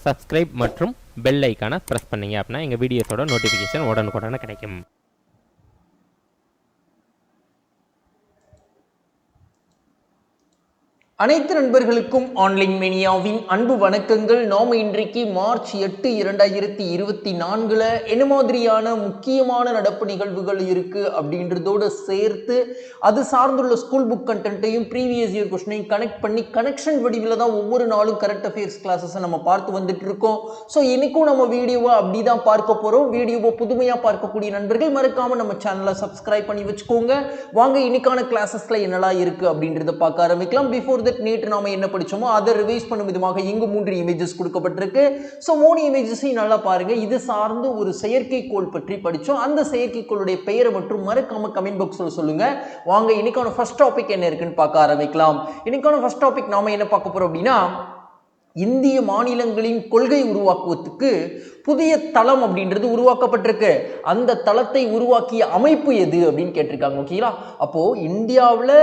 Subscribe மற்றும் bell ஐக்கானை press பண்ணிங்க அப்படின்னா எங்கள் வீடியோஸோட நோட்டிஃபிகேஷன் உடனுக்குடனே கிடைக்கும். அனைத்து நண்பர்களுக்கும் ஆன்லைன் மேனியாவின் அன்பு வணக்கங்கள். நாம இன்றைக்கு மார்ச் 8, 2024 என்ன மாதிரியான முக்கியமான நடப்பு நிகழ்வுகள் இருக்கு அப்படின்றதோட சேர்த்து அது சார்ந்துள்ள ஸ்கூல் புக் கண்டென்ட்டையும் ப்ரீவியஸ் இயர் கொஸ்டினையும் கனெக்ட் பண்ணி கனெக்ஷன் வடிவில் தான் ஒவ்வொரு நாளும் கரண்ட் அஃபேர்ஸ் கிளாஸஸை நம்ம பார்த்து வந்துட்டு இருக்கோம். ஸோ இன்னைக்கும் நம்ம வீடியோவை அப்படிதான் பார்க்க போறோம். வீடியோவை புதுமையா பார்க்கக்கூடிய நண்பர்கள் மறக்காம நம்ம சேனலை சப்ஸ்கிரைப் பண்ணி வச்சுக்கோங்க. வாங்க இன்னைக்கான கிளாஸஸ்ல என்னெல்லாம் இருக்கு அப்படின்றத பார்க்க ஆரம்பிக்கலாம். பிஃபோர் நேற்று நாம என்ன படிச்சோமோ அதை ரிவைஸ் பண்ணும் விதமாக இங்கு 3 இமேஜஸ் கொடுக்கப்பட்டிருக்கு. சோ 3 இமேஜஸையும் நல்லா பாருங்க. இது சார்ந்து ஒரு செயற்கைக்கோள் பற்றி படிச்சோம். அந்த செயற்கைக்கோளுடைய பெயரை மற்றும் மறக்காம கமெண்ட் பாக்ஸ்ல சொல்லுங்க. வாங்க இன்னைக்கான ஃபர்ஸ்ட் டாபிக் என்ன இருக்குன்னு பார்க்க ஆரம்பிக்கலாம். இன்னைக்கான ஃபர்ஸ்ட் டாபிக் நாம என்ன பார்க்க போறோம் அப்படின்னா, இந்திய மாநிலங்களின் கொள்கை உருவாக்குவதற்கு புதிய தளம் அப்படின்றது உருவாக்கப்பட்டிருக்கு. அந்த தளத்தை உருவாக்கிய அமைப்பு எது அப்படின்னு கேட்டிருக்காங்க. ஓகேங்களா? அப்போ இந்தியாவில்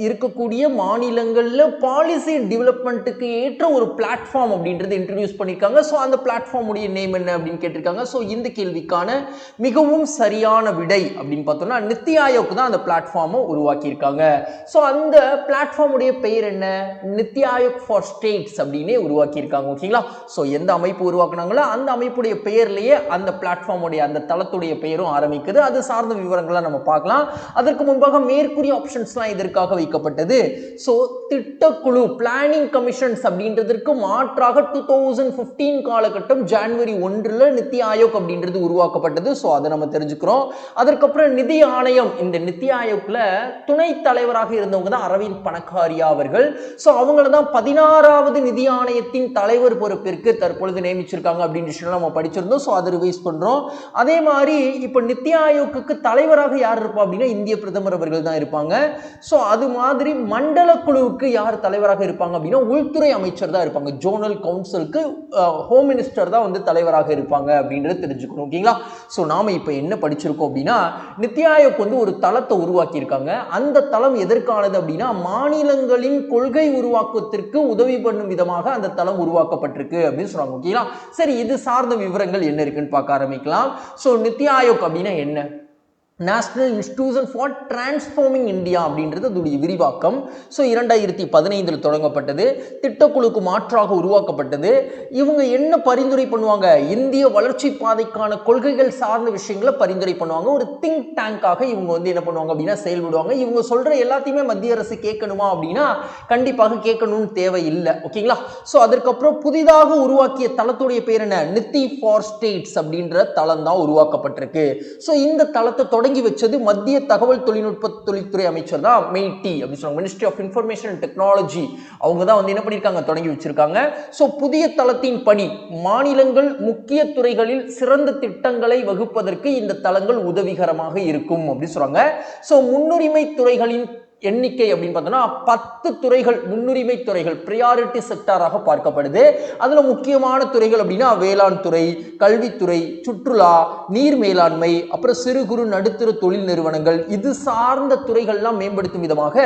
இருக்கக்கூடிய மாநிலங்கள்ல பாலிசி டெவலப்மெண்ட்டுக்கு ஏற்ற ஒரு பிளாட்ஃபார்ம் அப்படின்றது இன்ட்ரடியூஸ் பண்ணியிருக்காங்க. ஸோ அந்த பிளாட்ஃபார்முடைய நேம் என்ன அப்படின்னு கேட்டிருக்காங்க. ஸோ இந்த கேள்விக்கான மிகவும் சரியான விடை அப்படின்னு பார்த்தோம்னா நித்தி ஆயோக் தான் அந்த பிளாட்ஃபார்மை உருவாக்கியிருக்காங்க. ஸோ அந்த பிளாட்ஃபார்முடைய பெயர் என்ன? நித்தி ஆயோக் ஃபார் ஸ்டேட்ஸ் அப்படின்னே உருவாக்கியிருக்காங்க. ஓகேங்களா? ஸோ எந்த அமைப்பு உருவாக்குனாங்களோ அந்த அமைப்புடைய பெயர்லயே அந்த பிளாட்ஃபார்முடைய அந்த தளத்துடைய பெயரும் ஆரம்பிக்குது. அது சார்ந்த விவரங்களை நம்ம பார்க்கலாம். அதற்கு முன்பாக மேற்கூறிய ஆப்ஷன்ஸ்லாம் இதற்காக வைக்கப்பட்டது. ஸோ திட்டக்குழு பிளானிங் கமிஷன்ஸ் அப்படின்றதற்கு மாற்றாக 2015 காலகட்டம் ஜனவரி 1 நித்தி ஆயோக் அப்படின்றது உருவாக்கப்பட்டது. ஸோ அதை நம்ம தெரிஞ்சுக்கிறோம். அதற்கப்புறம் நிதி ஆணையம், இந்த நித்தி ஆயோக்ல துணை தலைவராக இருந்தவங்க தான் அரவிந்த் பனகாரியா அவர்கள். ஸோ அவங்கள தான் 16வது நிதி ஆணையத்தின் தலைவர் பொறுப்பிற்கு தற்பொழுது நியமிச்சிருக்காங்க அப்படின்னு நம்ம படிச்சிருந்தோம். ஸோ அதை ரிவைஸ் பண்றோம். அதே மாதிரி இப்போ நித்தி ஆயோக்கு தலைவராக யார் இருப்பா அப்படின்னா இந்திய பிரதமர் அவர்கள் தான் இருப்பாங்க. ஸோ அது மாதிரி மண்டல குழுவுக்கு யார் தலைவராக இருப்பாங்க அப்படின்னா உள்துறை அமைச்சர் தான் இருப்பாங்க. ஜோனல் கவுன்சிலுக்கு ஹோம் மினிஸ்டர் தான் வந்து தலைவராக இருப்பாங்க அப்படின்றது தெரிஞ்சுக்கணும். ஓகேங்களா? ஸோ நாம இப்போ என்ன படிச்சிருக்கோம் அப்படின்னா, நித்தி ஆயோக் வந்து ஒரு தளத்தை உருவாக்கி இருக்காங்க. அந்த தளம் எதற்கானது அப்படின்னா மாநிலங்களின் கொள்கை உருவாக்கத்திற்கு உதவி பண்ணும் விதமாக அந்த தளம் உருவாக்கப்பட்டிருக்கு அப்படின்னு சொல்றாங்க. ஓகேங்களா? சரி, இது சார்ந்த விவரங்கள் என்ன இருக்குன்னு பார்க்க ஆரம்பிக்கலாம். சோ நித்தி ஆயோக் அப்படின்னா என்ன? National institution for transforming India அப்படின்றது அதோடைய விரிவாக்கம். ஸோ 2015 தொடங்கப்பட்டது. திட்டக்குழுக்கு மாற்றாக உருவாக்கப்பட்டது. இவங்க என்ன பரிந்துரை பண்ணுவாங்க? இந்திய வளர்ச்சி பாதைக்கான கொள்கைகள் சார்ந்த விஷயங்களை பரிந்துரை பண்ணுவாங்க. ஒரு திங்க் டேங்காக இவங்க வந்து என்ன பண்ணுவாங்க அப்படின்னா செயல்படுவாங்க. இவங்க சொல்ற எல்லாத்தையுமே மத்திய அரசு கேட்கணுமா அப்படின்னா கண்டிப்பாக கேட்கணும்னு தேவை இல்லை. ஓகேங்களா? ஸோ அதற்கப்புறம் புதிதாக உருவாக்கிய தளத்துடைய பேர் என்ன? நித்தி ஃபார் ஸ்டேட்ஸ் அப்படின்ற தளம் தான் உருவாக்கப்பட்டிருக்கு. ஸோ இந்த தளத்தை தொடங்கி வச்சது மத்திய தகவல் தொழில்நுட்ப தொழில்துறை அமைச்சர் தான் மெய்டி அப்படின்னு சொல்றாங்க. Ministry of information and technology அவங்க தான் வந்து என்ன பண்ணிருக்காங்க? தொடங்கி வச்சிருக்காங்க. சோ புதிய தளத்தின் பணி மாநிலங்கள் முக்கிய துறைகளில் சிறந்த திட்டங்களை வகுப்பதற்கு இந்த தளங்கள் உதவிகரமாக இருக்கும் அப்படின்னு சொல்றாங்க. சோ முன்னுரிமை துறைகளின் எண்ணிக்கை அப்படின்னு பார்த்தோம்னா 10 துறைகள் முன்னுரிமை துறைகள் பிரியாரிட்டி செக்டாராக பார்க்கப்படுது. அதுல முக்கியமான துறைகள் அப்படின்னா வேளாண் துறை, கல்வித்துறை, சுற்றுலா, நீர் மேலாண்மை, அப்புறம் சிறு குறு நடுத்தர தொழில் நிறுவனங்கள், இது சார்ந்த துறைகள்லாம் மேம்படுத்தும் விதமாக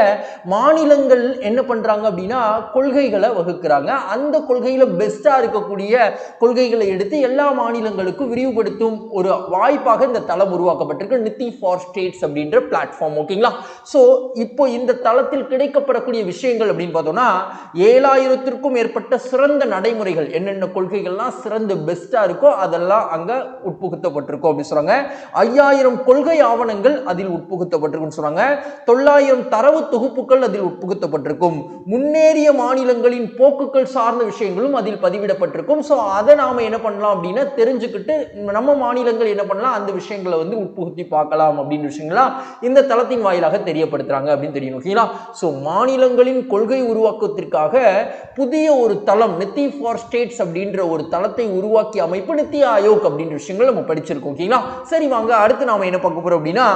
மாநிலங்கள் என்ன பண்றாங்க அப்படின்னா கொள்கைகளை வகுக்கிறாங்க. அந்த கொள்கையில பெஸ்டா இருக்கக்கூடிய கொள்கைகளை எடுத்து எல்லா மாநிலங்களுக்கும் விரிவுபடுத்தும் ஒரு வாய்ப்பாக இந்த தளம் உருவாக்கப்பட்டிருக்கு. நித்தி ஃபார் ஸ்டேட்ஸ் அப்படின்ற பிளாட்ஃபார்ம். ஓகேங்களா? சோ இப்போ இந்த தளத்தில் கிடைக்கப்படக்கூடிய விஷயங்கள் அப்படின்னு பார்த்தோம்னா 7000க்கும் மேற்பட்ட சிறந்த நடைமுறைகள், என்னென்ன கொள்கைகள்லாம் சிறந்த பெஸ்டா இருக்கோ அதெல்லாம் அங்க உட்புகுத்தப்பட்டிருக்கும் அப்படின்னு சொல்றாங்க. 5000 கொள்கை ஆவணங்கள் அதில் உட்புகுத்தப்பட்டிருக்குன்னு சொல்றாங்க. 900 தரவு தொகுப்புகள் அதில் உட்புகுத்தப்பட்டிருக்கும். முன்னேறிய மாநிலங்களின் போக்குகள் சார்ந்த விஷயங்களும் அதில் பதிவிடப்பட்டிருக்கும். ஸோ அதை நாம என்ன பண்ணலாம் அப்படின்னா தெரிஞ்சுக்கிட்டு நம்ம மாநிலங்கள் என்ன பண்ணலாம் அந்த விஷயங்களை வந்து உட்புகுத்தி பார்க்கலாம் அப்படின்னு விஷயங்கள்லாம் இந்த தளத்தின் வாயிலாக தெரியப்படுத்துறாங்க அப்படின்னு தெரியும். ஓகேங்களா? சோ மாநிலங்களின் கொள்கை உருவாக்கத்திற்காக புதிய ஒரு தளம் நித்தி ஃபார் ஸ்டேட்ஸ் அப்படின்ற ஒரு தளத்தை உருவாக்கிய அமைப்பு நித்தி ஆயோக் அப்படின்ற விஷயங்கள் நம்ம படிச்சிருக்கோம். ஓகேங்களா? சரி, வாங்க அடுத்து நாம என்ன பார்க்க போறோம் அப்படின்னா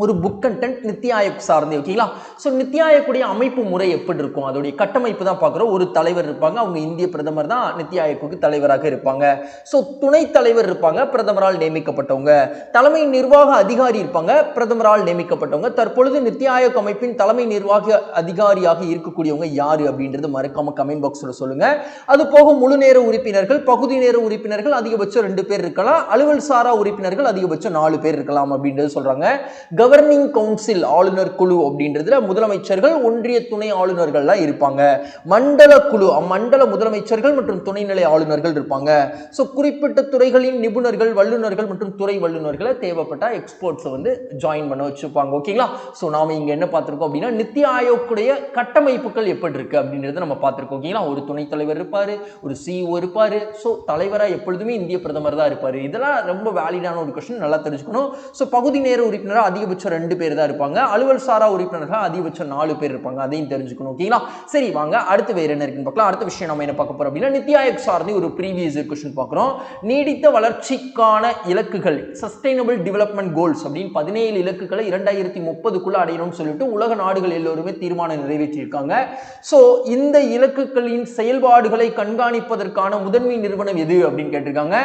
ஒரு புக் கண்டென்ட் நித்தி ஆயோக் சார்ந்தே. ஓகேங்களா? ஸோ நித்தி ஆயோக்குடைய அமைப்பு முறை எப்படி இருக்கும், அதோடைய கட்டமைப்பு தான் பார்க்குறோம். ஒரு தலைவர் இருப்பாங்க, அவங்க இந்திய பிரதமர் தான் நித்தி ஆயோக்கு தலைவராக இருப்பாங்க. ஸோ துணைத் தலைவர் இருப்பாங்க, பிரதமரால் நியமிக்கப்பட்டவங்க. தலைமை நிர்வாக அதிகாரி இருப்பாங்க, பிரதமரால் நியமிக்கப்பட்டவங்க. தற்பொழுது நித்தி ஆயோக் அமைப்பின் தலைமை நிர்வாக அதிகாரியாக இருக்கக்கூடியவங்க யாரு அப்படின்றது மறக்காம கமெண்ட் பாக்ஸ்ல சொல்லுங்க. அது போக முழு நேர உறுப்பினர்கள், பகுதி நேர உறுப்பினர்கள் அதிகபட்சம் 2 பேர் இருக்கலாம், அலுவல் சாரா உறுப்பினர்கள் அதிகபட்சம் 4 பேர் இருக்கலாம் அப்படின்றது சொல்றாங்க. கவர்னிங் கவுன்சில் ஆளுநர் குழு அப்படின்றதுல முதலமைச்சர்கள், ஒன்றிய துணை ஆளுநர்கள்லாம் இருப்பாங்க. மண்டல குழு, மண்டல முதலமைச்சர்கள் மற்றும் துணைநிலை ஆளுநர்கள் இருப்பாங்க. ஸோ குறிப்பிட்ட துறைகளின் நிபுணர்கள், வல்லுநர்கள் மற்றும் துறை வல்லுநர்களை தேவைப்பட்ட எக்ஸ்பர்ட்ஸ் வந்து ஜாயின் பண்ண வச்சுப்பாங்க. ஓகேங்களா? ஸோ நாம இங்க என்ன பார்த்திருக்கோம் அப்படின்னா நித்தி ஆயோக்குடைய கட்டமைப்புகள் எப்படி இருக்கு அப்படின்றத நம்ம பார்த்திருக்கோம். ஓகேங்களா? ஒரு துணைத் தலைவர் இருப்பாரு, ஒரு சிஇஓ இருப்பாரு. ஸோ தலைவரா எப்பொழுதுமே இந்திய பிரதமர் தான் இருப்பாரு. இதெல்லாம் ரொம்ப வேலிடான ஒரு கொஸ்டின், நல்லா தெரிஞ்சுக்கணும். ஸோ பகுதி நேர உறுப்பினராக அதிகபட்சம் 2 பேர் தான் இருப்பாங்க, அலுவல் சாரா உறுப்பினர்கள் அதிகபட்சம் 4 பேர் இருப்பாங்க. அதையும் தெரிஞ்சுக்கணும். ஓகேங்களா? சரி, வாங்க அடுத்து வேற என்ன இருக்குன்னு பார்க்கலாம். அடுத்த விஷயம் நம்ம என்ன பார்க்க போறோம் அப்படின்னா நித்தி ஆயோக் சார்ந்து ஒரு ப்ரீவியஸ் கொஸ்டின் பார்க்குறோம். நீடித்த வளர்ச்சிக்கான இலக்குகள், சஸ்டைனபிள் டெவலப்மெண்ட் கோல்ஸ் அப்படின்னு 17 இலக்குகளை 2030க்குள்ள அடையணும்னு சொல்லிட்டு உலக நாடுகள் எல்லோருமே தீர்மானம் நிறைவேற்றியிருக்காங்க. ஸோ இந்த இலக்குகளின் செயல்பாடுகளை கண்காணிப்பதற்கான முதன்மை நிறுவனம் எது அப்படின்னு கேட்டிருக்காங்க.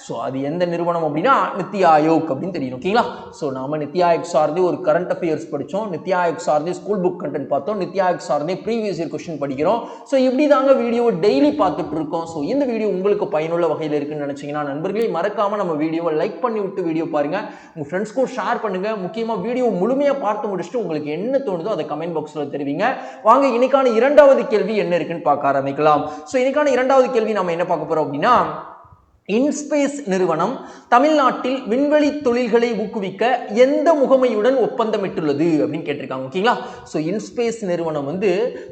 ஸோ அது எந்த நிறுவனம் அப்படின்னா நித்தி ஆயோக் அப்படின்னு தெரியும். ஓகேங்களா? ஸோ நாம நித்தி ஆயோக் சார்ந்து ஒரு கரண்ட் அஃபேர்ஸ் படிச்சோம், நித்தி ஆயோக் சார்ந்து ஸ்கூல் புக் கண்டென்ட் பார்த்தோம், நித்தி ஆயோக் சார்ந்து ப்ரீவியஸ் இயர் கொஸ்டின் படிக்கிறோம். ஸோ இப்படி தாங்க வீடியோ டெய்லி பார்த்துட்டு இருக்கோம். ஸோ இந்த வீடியோ உங்களுக்கு பயனுள்ள வகையில் இருக்குன்னு நினைச்சீங்கன்னா நண்பர்களே மறக்காம நம்ம வீடியோவை லைக் பண்ணி விட்டு வீடியோ பாருங்க, உங்க ஃப்ரெண்ட்ஸ்க்கும் ஷேர் பண்ணுங்க. முக்கியமா வீடியோ முழுமையா பார்த்து முடிச்சுட்டு உங்களுக்கு என்ன தோணுதோ அதை கமெண்ட் பாக்ஸ்ல தெரிவிங்க. வாங்க இன்னைக்கான இரண்டாவது கேள்வி என்ன இருக்குன்னு பார்க்க ஆரம்பிக்கலாம். ஸோ இன்னைக்கான இரண்டாவது கேள்வி நம்ம என்ன பார்க்க போறோம் அப்படின்னா, இன்ஸ்பேஸ் நிறுவனம் தமிழ்நாட்டில் விண்வெளி தொழில்களை ஊக்குவிக்க எந்த முகமையுடன் ஒப்பந்தமிட்டுள்ளது அப்படின்னு கேட்டிருக்காங்க. ஓகேங்களா? ஸோ இன்ஸ்பேஸ் நிறுவனம் வந்து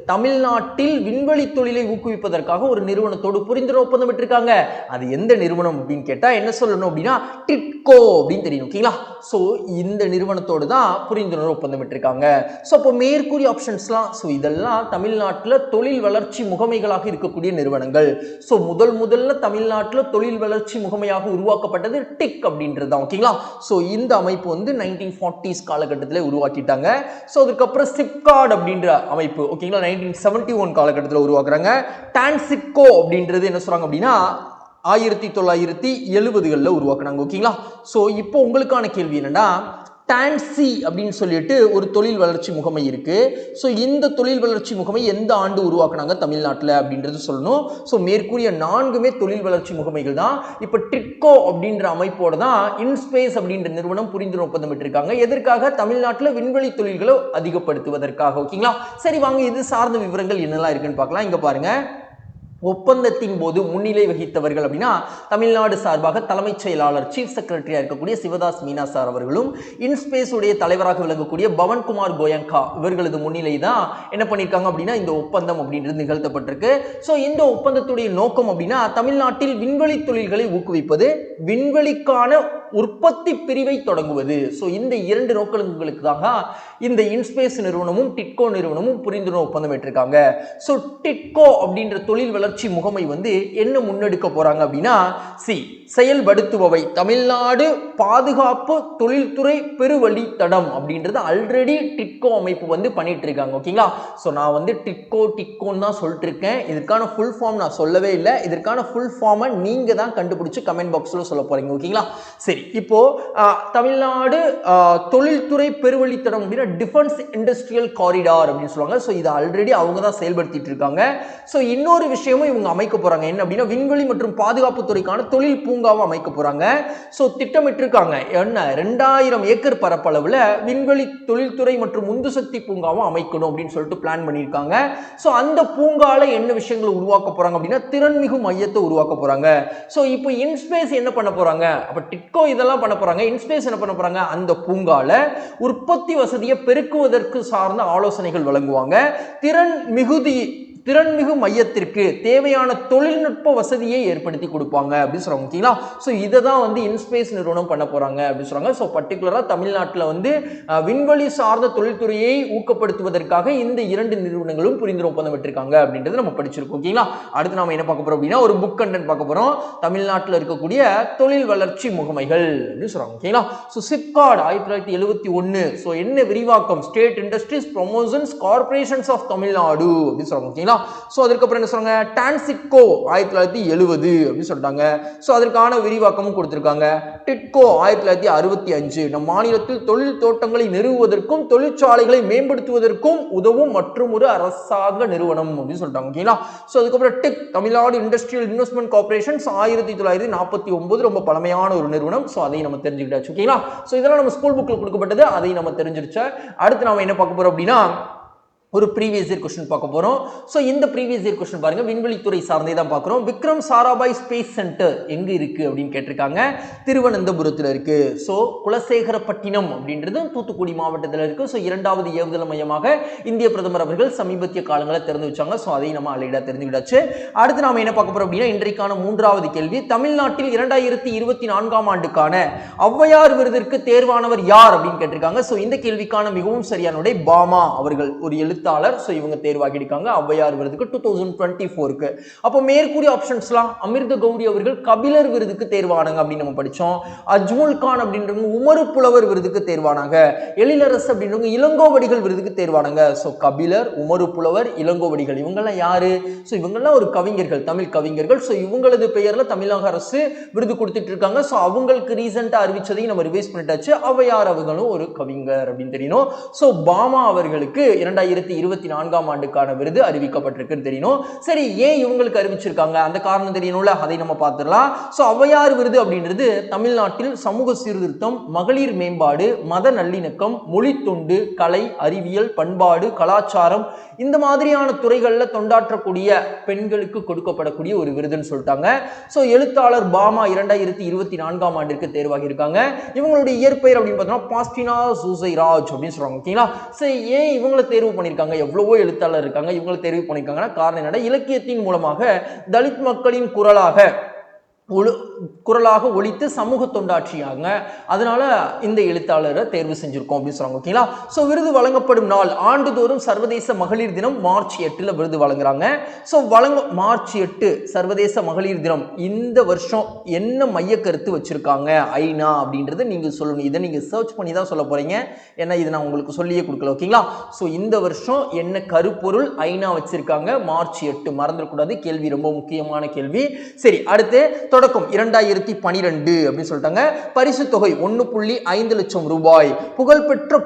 தமிழ்நாட்டில் விண்வெளி தொழிலை ஊக்குவிப்பதற்காக ஒரு நிறுவனத்தோடு புரிந்துணர்வு ஒப்பந்தமிட்டிருக்காங்க. அது எந்த நிறுவனம் அப்படின்னு கேட்டா என்ன சொல்லணும் அப்படின்னா டிட்கோ அப்படின்னு தெரியும். ஓகேங்களா? ஸோ இந்த நிறுவனத்தோடு தான் புரிந்துணர்வு ஒப்பந்தமிட்டிருக்காங்க. ஸோ அப்போ மேற்கூறிய ஆப்ஷன்ஸ்லாம், ஸோ இதெல்லாம் தமிழ்நாட்டில் தொழில் வளர்ச்சி முகமைகளாக இருக்கக்கூடிய நிறுவனங்கள். ஸோ முதல்ல தமிழ்நாட்டில் தொழில் வளர்ச்சி முகமையாக உருவாக்கப்பட்டது டிக் அப்படின்றது தான். ஓகேங்களா? சோ இந்த அமைப்பு வந்து 1940s காலகட்டத்தில் உருவாக்கிட்டாங்க. சோ அதுக்கப்புறம் சிப்காட் அப்படின்ற அமைப்பு ஓகேங்களா 1971 காலகட்டத்தில் உருவாக்குறாங்க. டான்சிப்கோ அப்படின்றது என்ன சொல்றாங்க அப்படின்னா 1970களில் உருவாக்குனாங்க. ஓகேங்களா? சோ இப்போ உங்களுக்கான கேள்வி என்னன்னா, டான்சி அப்படின்னு சொல்லிட்டு ஒரு தொழில் வளர்ச்சி முகமை இருக்கு. ஸோ இந்த தொழில் வளர்ச்சி முகமை எந்த ஆண்டு உருவாக்குனாங்க தமிழ்நாட்டில் அப்படின்றது சொல்லணும். ஸோ மேற்கூறிய 4மே தொழில் வளர்ச்சி முகமைகள் தான். இப்போ டிட்கோ அப்படின்ற அமைப்போட தான் இன்ஸ்பேஸ் அப்படின்ற நிறுவனம் புரிந்துணர்வு ஒப்பந்தமிட்டிருக்காங்க. எதற்காக? தமிழ்நாட்டில் விண்வெளி தொழில்களை அதிகப்படுத்துவதற்காக. ஓகேங்களா? சரி வாங்க இது சார்ந்த விவரங்கள் என்னெல்லாம் இருக்குன்னு பார்க்கலாம். இங்க பாருங்க, ஒப்பந்தத்தின் போது முன்னிலை வகித்தவர்கள் அப்படின்னா தமிழ்நாடு சார்பாக தலைமைச் செயலாளர் சீஃப் செக்ரட்டரியா இருக்கக்கூடிய சிவதாஸ் மீனா சார் அவர்களும், இன்ஸ்பேஸ் உடைய தலைவராக விளங்கக்கூடிய பவன்குமார் கோயங்கா இவர்களது முன்னிலை தான் என்ன பண்ணியிருக்காங்க அப்படின்னா இந்த ஒப்பந்தம் அப்படின்றது நிகழ்த்தப்பட்டிருக்கு. ஸோ இந்த ஒப்பந்தத்துடைய நோக்கம் அப்படின்னா தமிழ்நாட்டில் விண்வெளி தொழில்களை ஊக்குவிப்பது, விண்வெளிக்கான உற்பத்தி பிரிவை தொடங்குவது. ஸோ இந்த 2 நோக்கங்களுக்கு தான் இந்த இன்ஸ்பேஸ் நிறுவனமும் டிட்கோ நிறுவனமும் புரிந்துணர்வு ஒப்பந்தம் ஏற்றிருக்காங்க. ஸோ டிட்கோ அப்படின்ற தொழில் வளர்ச்சி முகமை வந்து என்ன முன்னெடுக்க போறாங்க அப்படின்னா செயல்படுத்துபவை தமிழ்நாடு பாதுகாப்பு தொழில்துறை பெருவழி தடம் அப்படின்றது ஆல்ரெடி டிட்கோ அமைப்பு வந்து பண்ணிட்டு இருக்காங்க. ஓகேங்களா? ஸோ நான் வந்து டிட்கோன்னு தான் சொல்லிட்டு இருக்கேன். இதற்கான ஃபுல் ஃபார்ம் நான் சொல்லவே இல்லை. இதற்கான ஃபுல் ஃபார்மை நீங்க தான் கண்டுபிடிச்சு கமெண்ட் பாக்ஸ்ல சொல்ல போறீங்க. ஓகேங்களா? சரி, இப்போ தமிழ்நாடு தொழில்துறை பெருவழித்தடம் அப்படின்னா டிஃபென்ஸ் இண்டஸ்ட்ரியல் காரிடார் அப்படின்னு சொல்லுவாங்க. ஸோ இது ஆல்ரெடி அவங்க தான் செயல்படுத்திட்டு இருக்காங்க. ஸோ இன்னொரு விஷயமும் இவங்க அமைக்க போறாங்க. என்ன அப்படின்னா விண்வெளி மற்றும் பாதுகாப்பு துறைக்கான தொழில் பூங்காவை அமைக்க போறாங்க. ஸோ திட்டமிட்டு இருக்காங்க என்ன 2000 ஏக்கர் பரப்பளவுல விண்வெளி தொழில்துறை மற்றும் உந்து சக்தி பூங்காவும் அமைக்கணும் அப்படின்னு சொல்லிட்டு பிளான் பண்ணியிருக்காங்க. ஸோ அந்த பூங்கால என்ன விஷயங்களை உருவாக்க போறாங்க அப்படின்னா திறன்மிகு மையத்தை உருவாக்க போறாங்க. ஸோ இப்போ இன்ஸ்பேஸ் என்ன பண்ண போறாங்க, அப்ப டிட்கோ இதெல்லாம் பண்ண போறாங்க, இன்ஸ்பேஸ் என்ன பண்ண போறாங்க, அந்த பூங்கால உற்பத்தி வசதியை பெருக்குவதற்கு சார்ந்த ஆலோசனைகள் வழங்குவாங்க. திறன் மிகுதி திறன்மிகு மையத்திற்கு தேவையான தொழில்நுட்ப வசதியை ஏற்படுத்தி கொடுப்பாங்க அப்படின்னு சொல்றாங்க. ஓகேங்களா? ஸோ இதை தான் வந்து இன்ஸ்பேஸ் நிறுவனம் பண்ண போறாங்க அப்படின்னு சொல்றாங்க. ஸோ பர்டிகுலரா தமிழ்நாட்டில் வந்து விண்வெளி சார்ந்த தொழில்துறையை ஊக்கப்படுத்துவதற்காக இந்த 2 நிறுவனங்களும் புரிந்துணர்வு ஒப்பந்தம் பெற்றிருக்காங்க அப்படின்றது நம்ம படிச்சிருக்கோம். ஓகேங்களா? அடுத்து நாம என்ன பார்க்க போறோம் அப்படின்னா ஒரு புக் கண்டென்ட் பார்க்க போறோம். தமிழ்நாட்டில் இருக்கக்கூடிய தொழில் வளர்ச்சி முகமைகள் அப்படின்னு சொல்றாங்க. ஓகேங்களா? ஸோ சிப்காட் 1971. ஸோ என்ன விரிவாக்கம்? State industries promotions corporations of Tamil Nadu அப்படின்னு சொல்றாங்க. ஓகேங்களா? ஸோ அதுக்கப்புறம் என்ன சொல்றாங்க? டான்சிட்கோ 1970 அப்படின்னு சொல்லிட்டாங்க. ஸோ அதற்கான விரிவாக்கமும் கொடுத்திருக்காங்க. டிட்கோ 1965 நம் மாநிலத்தில் தொழில் தோட்டங்களை நிறுவுவதற்கும் தொழிற்சாலைகளை மேம்படுத்துவதற்கும் உதவும் மற்றும் ஒரு அரசாங்க நிறுவனம் அப்படின்னு சொல்லிட்டாங்க. ஓகேங்களா? ஸோ அதுக்கப்புறம் tech Tamil Nadu industrial investment corporations 1949 ரொம்ப பழமையான ஒரு நிறுவனம். ஸோ அதை நம்ம தெரிஞ்சுக்கிட்டாச்சு. ஓகேங்களா? ஸோ இதெல்லாம் நம்ம ஸ்கூல் புக்கில் கொடுக்கப்பட்டது, அதை நம்ம தெரிஞ்சிருச்சு. அடுத்து நாம என்ன பார்க்க போறோம் அப்படின்னா ஒரு ப்ரீவியஸ் இயர் கொஸ்டின் பார்க்க போறோம். ஸோ இந்த ப்ரீவியஸ் இயர் கொஸ்டின் பாருங்க, விண்வெளித்துறை சார்ந்தே தான் பார்க்குறோம். விக்ரம் சாராபாய் ஸ்பேஸ் சென்டர் எங்க இருக்கு அப்படின்னு கேட்டிருக்காங்க. திருவனந்தபுரத்தில் இருக்கு. ஸோ குலசேகரப்பட்டினம் அப்படின்றது தூத்துக்குடி மாவட்டத்தில் இருக்கு. ஸோ 2வது ஏவுதள மையமாக இந்திய பிரதமர் அவர்கள் சமீபத்திய காலங்களில் திறந்து வச்சாங்க. ஸோ அதை நம்ம அலைடா தெரிஞ்சுக்கிட்டாச்சு. அடுத்து நாம என்ன பார்க்க போறோம் அப்படின்னா இன்றைக்கான 3வது கேள்வி, தமிழ்நாட்டில் 2024ஆம் ஆண்டுக்கான ஔவையார் விருதிற்கு தேர்வானவர் யார் அப்படின்னு கேட்டிருக்காங்க. ஸோ இந்த கேள்விக்கான மிகவும் சரியான விடை பாமா அவர்கள், ஒரு எழுத்தாளர். ஸோ இவங்க தேர்வாகி இருக்காங்க ஔவையார் விருதுக்கு 2024க்கு. அப்போ மேற்கூறிய ஆப்ஷன்ஸ்லாம் அமிர்த கௌரி அவர்கள் கபிலர் விருதுக்கு தேர்வானாங்க அப்படின்னு நம்ம படிச்சோம். அஜ்முல் கான் அப்படின்றவங்க உமரு புலவர் விருதுக்கு தேர்வானாங்க. எழிலரசு அப்படின்றவங்க இளங்கோவடிகள் விருதுக்கு தேர்வானாங்க. ஸோ கபிலர், உமரு புலவர், இளங்கோவடிகள் இவங்கெல்லாம் யாரு? ஸோ இவங்கெல்லாம் ஒரு கவிஞர்கள், தமிழ் கவிஞர்கள். ஸோ இவங்களது பெயர்ல தமிழக அரசு விருது கொடுத்துட்டு இருக்காங்க. ஸோ அவங்களுக்கு ரீசெண்டா அறிவிச்சதையும் நம்ம ரிவைஸ் பண்ணிட்டாச்சு. ஔவையார் அவர்களும் ஒரு கவிஞர் அப்படின்னு தெரியணும். ஸோ பாமா அவர்களுக்கு 2024ஆம் ஆண்டுக்கான விருது அறிவிக்கப்பட்டிருக்குன்னு தெரியணும். சரி, ஏன் இவங்களுக்கு அறிவிச்சிருக்காங்க அந்த காரணம் தெரியணும்ல, அதை நம்ம பார்த்துடலாம். ஸோ ஔவையார் விருது அப்படின்றது தமிழ்நாட்டில் சமூக சீர்திருத்தம், மகளிர் மேம்பாடு, மத நல்லிணக்கம், மொழி தொண்டு, கலை, அறிவியல், பண்பாடு, கலாச்சாரம் இந்த மாதிரியான துறைகளில் தொண்டாற்றக்கூடிய பெண்களுக்கு கொடுக்கப்படக்கூடிய ஒரு விருதுன்னு சொல்லிட்டாங்க. ஸோ எழுத்தாளர் பாமா 2024ஆம் ஆண்டிற்கு தேர்வாகி இருக்காங்க. இவங்களுடைய இயற்பெயர் அப்படின்னு பார்த்தோம்னா பாஸ்டினா சூசைராஜ் அப்படின்னு சொல்றாங்க. ஓகேங்களா? சரி, ஏன் இவங்களை தேர்வு பண்ணியிருக்காங்க? எவ்வளவோ எழுத்தாளர் இருக்காங்க, இவங்களை தேர்வு பண்ணியிருக்காங்கன்னா காரணம் என்னன்னா இலக்கியத்தின் மூலமாக தலித் மக்களின் குரலாக ஒலித்து சமூக தொண்டாற்றியாங்க. அதனால இந்த எழுத்தாளரை தேர்வு செஞ்சிருக்கோம் அப்படின்னு சொல்றாங்க. ஓகேங்களா? ஸோ விருது வழங்கப்படும் நாள் ஆண்டுதோறும் சர்வதேச மகளிர் தினம் மார்ச் 8 விருது வழங்குறாங்க. ஸோ மார்ச் 8 சர்வதேச மகளிர் தினம். இந்த வருஷம் என்ன மைய கருத்து வச்சிருக்காங்க ஐநா அப்படின்றத நீங்க சொல்லணும். இதை நீங்க சர்ச் பண்ணி தான் சொல்ல போறீங்க, ஏன்னா இது நான் உங்களுக்கு சொல்லியே கொடுக்கல. ஓகேங்களா? ஸோ இந்த வருஷம் என்ன கருப்பொருள் ஐநா வச்சிருக்காங்க மார்ச் 8 மறந்துடக்கூடாது. கேள்வி ரொம்ப முக்கியமான கேள்வி. சரி, அடுத்து தொடக்கம் 2012 அப்படின்னு சொல்லிட்டாங்க. பரிசு தொகை 1.5 லட்சம் ரூபாய். புகழ்பெற்ற